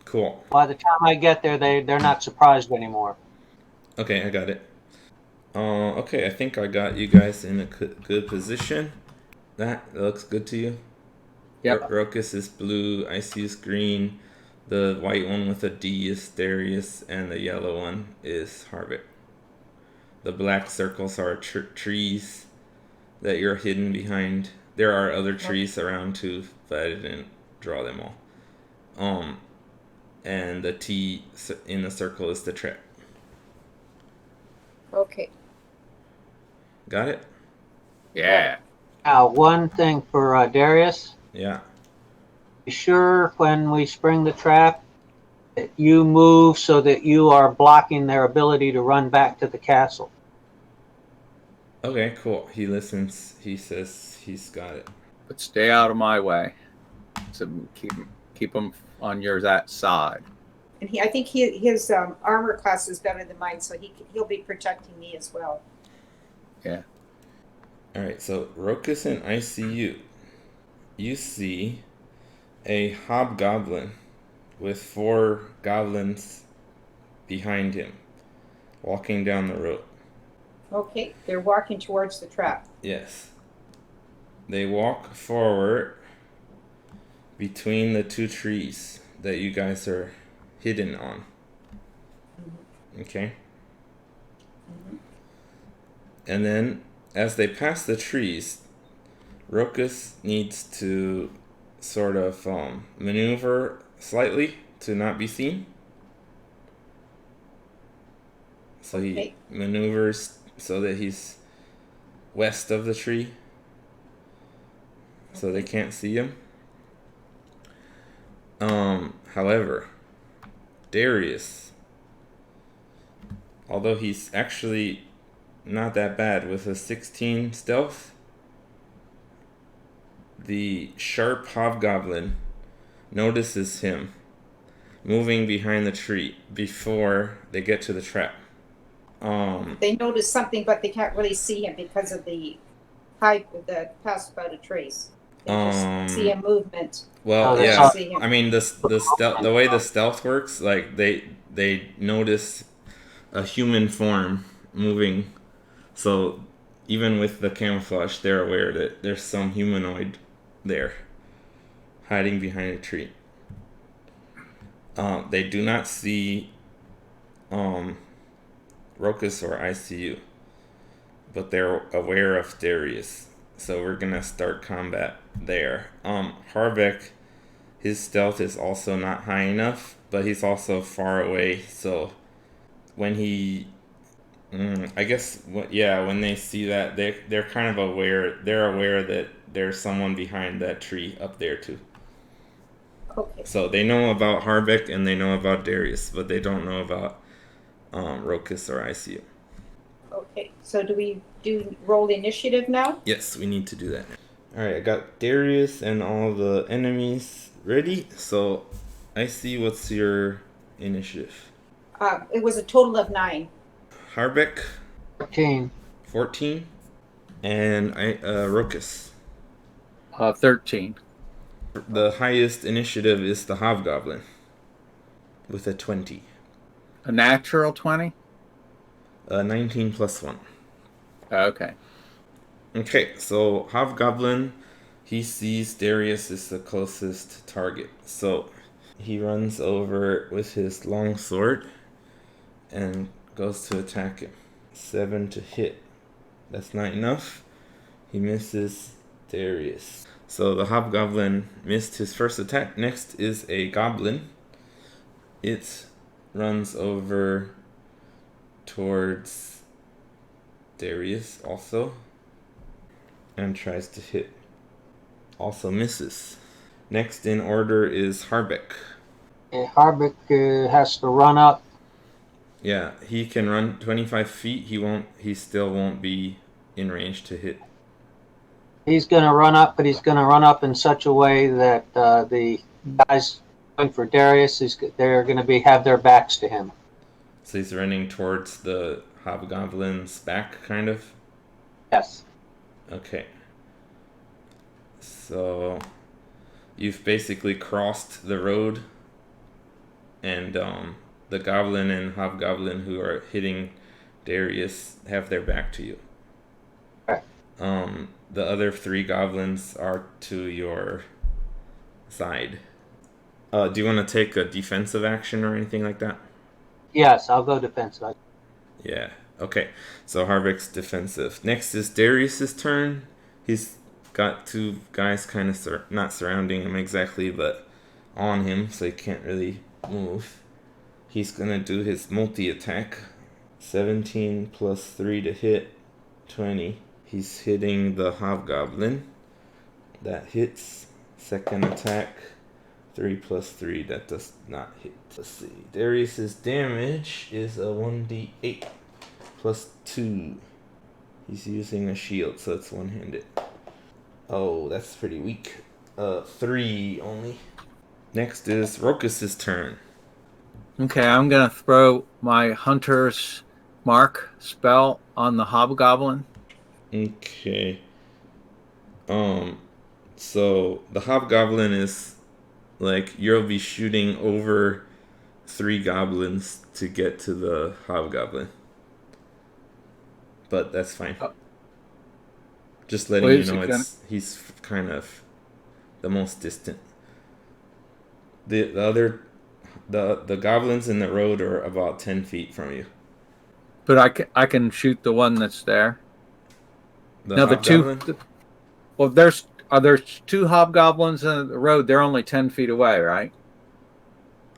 cool. By the time I get there, they're not surprised anymore. Okay, I got it. Okay, I think I got you guys in a good position. That looks good to you? Yep. Rokus is blue, Icy is green, the white one with a D is Darius, and the yellow one is Harvick. The black circles are trees that you're hidden behind. There are other trees around too, but I didn't draw them all. And the T in the circle is the trap. Okay. Got it? Yeah. Now, one thing for Darius. Yeah. Be sure when we spring the trap that you move so that you are blocking their ability to run back to the castle. Okay, cool. He listens. He says he's got it. But stay out of my way. So keep them on your that side. And I think his armor class is better than mine, so he'll be protecting me as well. Yeah. All right. So Rokus and ICU. You see a hobgoblin with 4 goblins behind him, walking down the road. Okay, they're walking towards the trap. Yes. They walk forward between the 2 trees that you guys are hidden on. Okay? And then, as they pass the trees, Rokus needs to sort of maneuver slightly to not be seen. So he maneuvers so that he's west of the tree, so they can't see him. However, Darius, although he's actually not that bad with a 16 stealth, the sharp hobgoblin notices him moving behind the tree before they get to the trap. They notice something, but they can't really see him because of the height of the pass without a trace. They just see a movement. Well, yeah. I mean, the way the stealth works, like they notice a human form moving, so even with the camouflage, they're aware that there's some humanoid there, hiding behind a tree. They do not see Rokus or ICU, but they're aware of Darius, so we're gonna start combat there. Harbeck, his stealth is also not high enough, but he's also far away, so when he I guess when they see that, they're kind of aware. They're aware that there's someone behind that tree up there too. Okay. So they know about Harbeck and they know about Darius, but they don't know about Rokus or ICU. Okay. So do we roll initiative now? Yes, we need to do that. All right, I got Darius and all the enemies ready. So I see. What's your initiative? It was a total of 9. Harbeck 14. And Rokus 13. The highest initiative is the hobgoblin with a 20. A natural 20? 19 plus 1. Okay. Okay, so hobgoblin, he sees Darius is the closest target, so he runs over with his long sword and goes to attack him. 7 to hit. That's not enough. He misses Darius. So the hobgoblin missed his first attack. Next is a goblin. It runs over towards Darius also and tries to hit. Also misses. Next in order is Harbeck. Harbeck has to run up Yeah, he can run 25 feet. He still won't be in range to hit. He's going to run up, but he's going to run up in such a way that the guys going for Darius, they're going to have their backs to him. So he's running towards the hobgoblin's back, kind of? Yes. Okay. So you've basically crossed the road, and the goblin and hobgoblin who are hitting Darius have their back to you. Okay. The other 3 goblins are to your side. Do you want to take a defensive action or anything like that? Yes, I'll go defensive. Yeah. Okay. So Harvick's defensive. Next is Darius's turn. He's got 2 guys kind of not surrounding him exactly, but on him, so he can't really move. He's gonna do his multi-attack. 17 plus 3 to hit. 20. He's hitting the hobgoblin. That hits. Second attack. 3 plus 3. That does not hit. Let's see. Darius's damage is a 1d8 plus 2. He's using a shield, so it's one-handed. Oh, that's pretty weak. 3 only. Next is Rokus's turn. Okay, I'm going to throw my Hunter's Mark spell on the hobgoblin. Okay. So the hobgoblin is like you'll be shooting over 3 goblins to get to the hobgoblin. But that's fine. Just letting you know he's kind of the most distant. The goblins in the road are about 10 feet from you. But I can shoot the one that's there. The hobgoblin? Well, are there 2 hobgoblins in the road? They're only 10 feet away, right?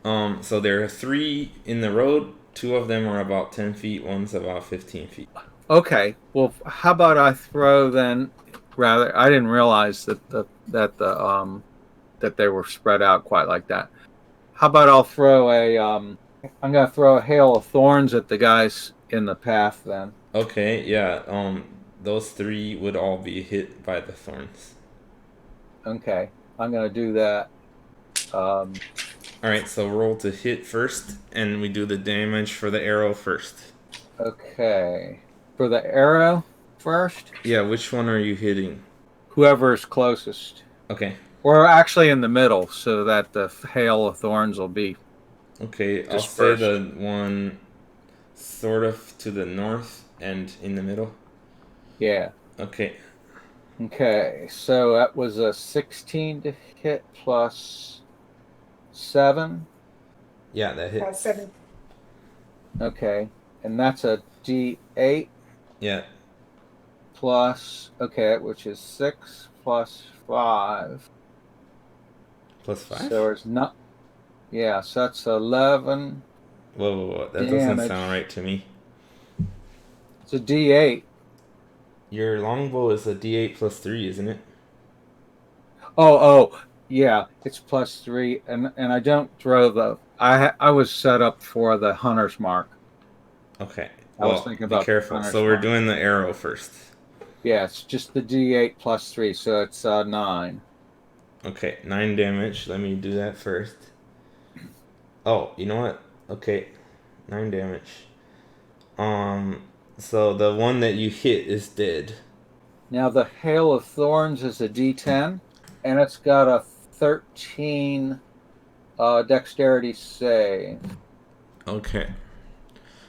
So there are 3 in the road. 2 of them are about 10 feet. One's about 15 feet. Okay. Well, how about I throw then? Rather, I didn't realize that that they were spread out quite like that. How about I'll throw I'm gonna throw a Hail of Thorns at the guys in the path then. Okay. Yeah. Those 3 would all be hit by the thorns. Okay. I'm gonna do that. All right. So roll to hit first, and we do the damage for the arrow first. Okay. For the arrow first? Yeah, which one are you hitting? Whoever is closest. Okay. Or actually in the middle, so that the Hail of Thorns will be Okay, I'll dispersed. say the one sort of to the north and in the middle. Yeah. Okay. Okay, so that was a 16 to hit plus 7. Yeah, that hits. 7. Okay, and that's a D8 Yeah. plus, okay, which is 6 plus 5. Plus 5? So it's not, yeah, so that's 11. Whoa. That Damage. doesn't sound right to me. It's a D8. Your longbow is a D8 plus 3, isn't it? Oh, yeah, it's plus 3, and I don't throw the. I was set up for the Hunter's Mark. Okay. I was thinking about be careful. Hunter's So we're Mark. doing the arrow first. Yeah, it's just the D8 plus 3, so it's 9. Okay, 9 damage. Let me do that first. Oh, you know what? Okay, 9 damage. So the one that you hit is dead. Now the Hail of Thorns is a D10, and it's got a 13 dexterity save. Okay.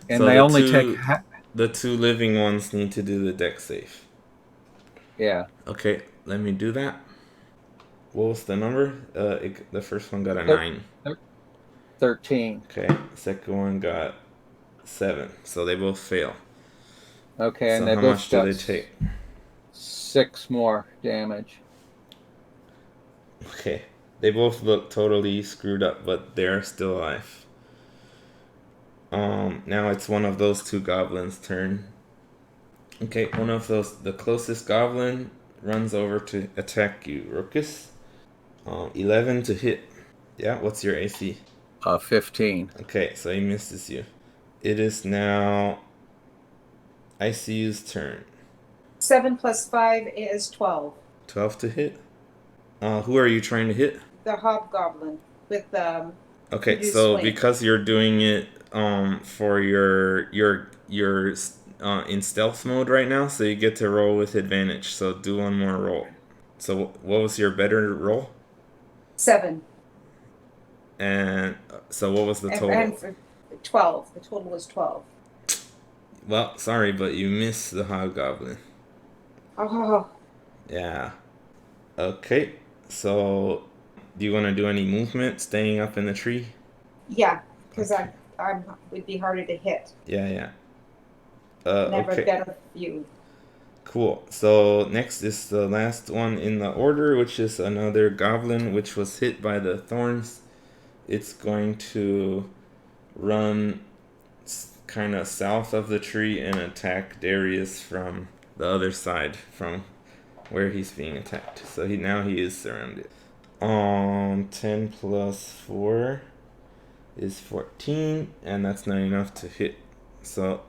And So they the only two- take. The 2 living ones need to do the dex save. Yeah. Okay, let me do that. What was the number? The first one got a 9. 13. Okay, the second one got 7. So they both fail. Okay, So and they how both much do got they take? 6 more damage. Okay, they both look totally screwed up, but they're still alive. Now it's one of those 2 goblins' turn. Okay, one of those, the closest goblin runs over to attack you, Rokus. 11 to hit. Yeah, what's your AC? 15. Okay, so he misses you. It is now ICU's turn. 7 plus 5 is 12. 12 to hit. Who are you trying to hit? The hobgoblin with Okay, reduced so swing. because you're doing it for your in stealth mode right now, so you get to roll with advantage. So do one more roll. So what was your better roll? 7. And so what was the total? And for 12. The total was 12. Well, sorry, but you missed the hobgoblin. Oh, Yeah. Okay. So do you want to do any movement staying up in the tree? yeah, because Okay. I would be harder to hit. Yeah. Never Okay. better view. Cool. So next is the last one in the order, which is another goblin which was hit by the thorns. It's going to run kind of south of the tree and attack Darius from the other side, from where he's being attacked. So he is surrounded. 10 plus 4 is 14, and that's not enough to hit. So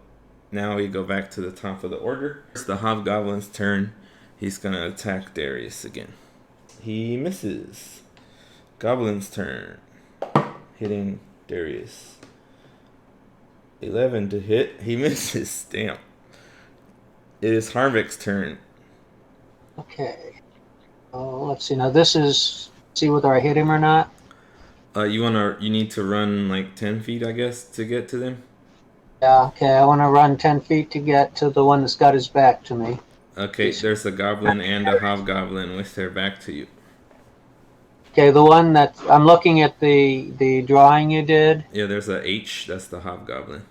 now we go back to the top of the order. It's the hobgoblin's turn. He's gonna attack Darius again. He misses. Goblin's turn. Hitting Darius. 11 to hit. He misses. Damn. It is Harvick's turn. Okay. Let's see. Now this is see whether I hit him or not. You need to run like 10 feet, I guess, to get to them. Yeah. Okay. I want to run 10 feet to get to the one that's got his back to me. Okay, there's a goblin and a hobgoblin with their back to you. Okay. The one that I'm looking at the drawing you did. Yeah, there's a H. That's the hobgoblin.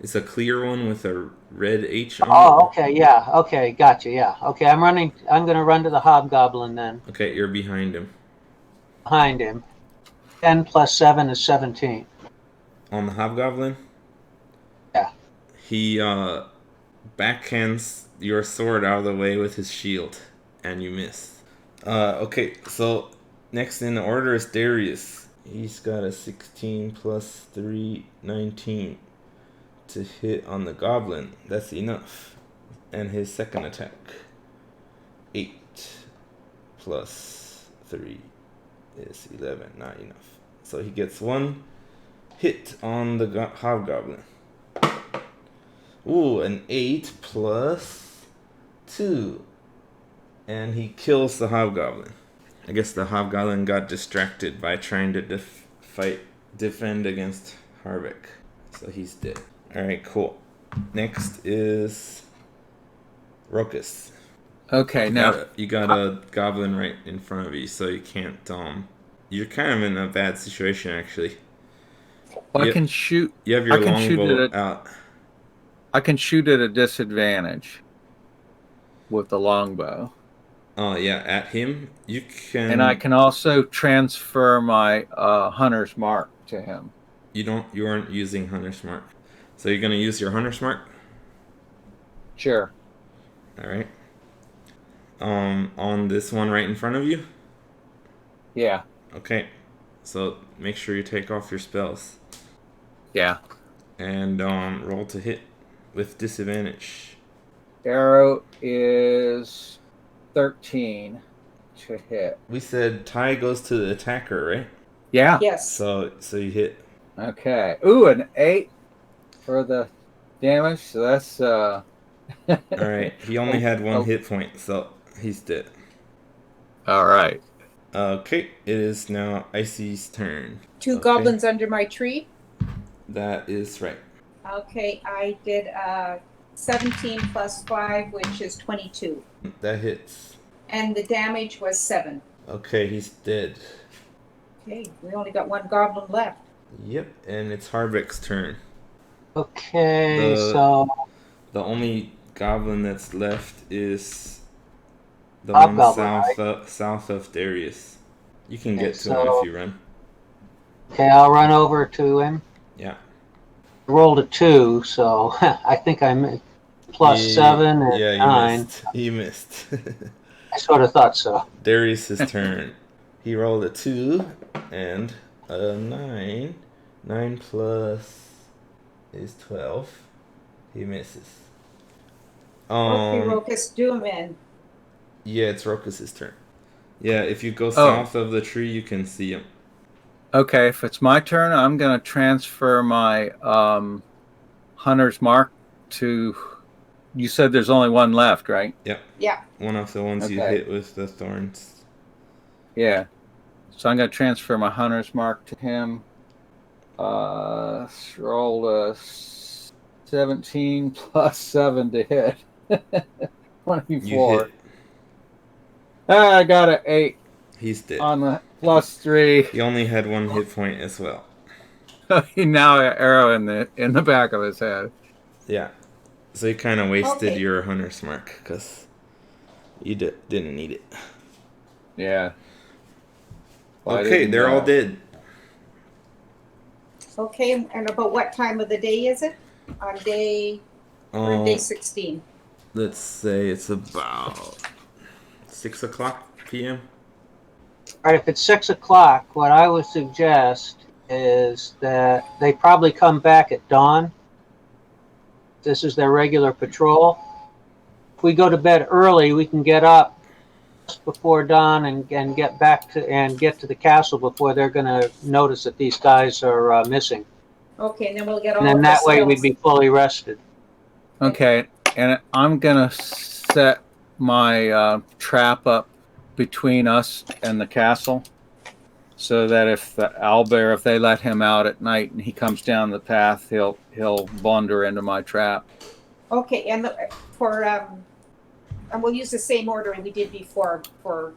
It's a clear one with a red H on it. Oh, okay. Yeah. Okay. Gotcha. Yeah. Okay. I'm gonna run to the hobgoblin then. Okay, you're behind him. Behind him. 10 plus 7 is 17. On the hobgoblin? Yeah. He backhands your sword out of the way with his shield, and you miss. Okay, so next in the order is Darius. He's got a 16 plus 3, 19 to hit on the goblin. That's enough. And his second attack, 8 plus 3 is 11, not enough. So he gets one hit on the hobgoblin. Ooh, an 8 plus 2. And he kills the hobgoblin. I guess the hobgoblin got distracted by trying to defend against Harvick. So he's dead. Alright, cool. Next is Rokus. Okay, now You got a goblin right in front of you, so you can't, you're kind of in a bad situation, actually. I can shoot. You have your I can shoot longbow it out. I can shoot at a disadvantage with the longbow. Oh, yeah, at him. You can... And I can also transfer my hunter's mark to him. You aren't using Hunter's Mark. So you're going to use your Hunter's Mark? Sure. Alright. On this one right in front of you? Yeah. Okay. So make sure you take off your spells. Yeah. And roll to hit with disadvantage. Arrow is 13 to hit. We said tie goes to the attacker, right? Yeah. yes. So you hit. Okay. Ooh, an 8 for the damage. So that's Alright. He only had one hit point, so he's dead. All right. Okay. It is now Icy's turn. Two Okay. goblins under my tree. That is right. Okay, I did 17 plus 5, which is 22. That hits. And the damage was 7. Okay, he's dead. Okay, we only got one goblin left. Yep, and it's Harvick's turn. Okay. The- So The only goblin that's left is the Hobgoblin, one south of Darius. You can Okay, get to him so- if you run. okay, I'll run over to him. Yeah. Rolled a 2, so I think I'm plus Yeah, 7 and yeah, 9. You missed. I sort of thought so. Darius' turn. He rolled a 2 and a 9. 9 plus is 12. He misses. Okay, Rokus, do him in. Yeah, it's Rokus's turn. Yeah, if you go Oh. south of the tree, you can see him. Okay, if it's my turn, I'm going to transfer my hunter's mark to. You said there's only one left, right? Yep. Yeah. One of the ones you Okay. hit with the thorns. Yeah. So I'm going to transfer my hunter's mark to him. Roll a 17 plus 7 to hit. 24. You hit. I got an 8 He's dead. on the plus 3. He only had 1 hit point as well. He now an arrow in the back of his head. Yeah. So you kind of wasted Okay. your hunter's mark because you didn't need it. Yeah. Well, I Okay, didn't, they're all dead. Okay, and about what time of the day is it? On day, or day 16? Let's say it's about 6 o'clock p.m. All right, if it's 6 o'clock, what I would suggest is that they probably come back at dawn. This is their regular patrol. If we go to bed early, we can get up before dawn and get back to and get to the castle before they're going to notice that these guys are missing. Okay, and then we'll get all And then of that the way we'd skills. be fully rested. Okay, and I'm going to set my trap up between us and the castle so that if the owlbear, if they let him out at night and he comes down the path, he'll blunder into my trap. Okay, and and we'll use the same order we did before for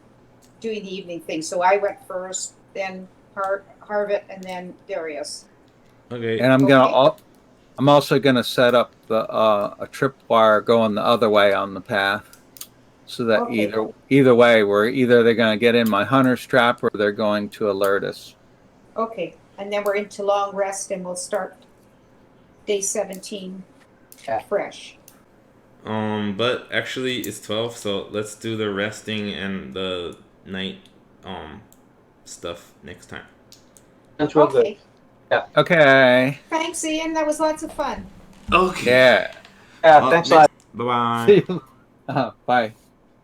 doing the evening thing. So I went first, then Harvett, and then Darius. Okay. And I'm also gonna set up the a tripwire going the other way on the path, so that Okay. either way, they're gonna get in my hunter's trap or they're going to alert us. Okay, and then we're into long rest, and we'll start day 17 fresh. But actually it's 12, so let's do the resting and the night stuff next time. That's real good. Okay, Okay. thanks, Ian. That was lots of fun. Okay. Yeah. Yeah, thanks a lot. Bye-bye. See you. Bye.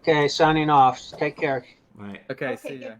Okay, signing off. Take care. Bye. Okay. Okay, See ya. good.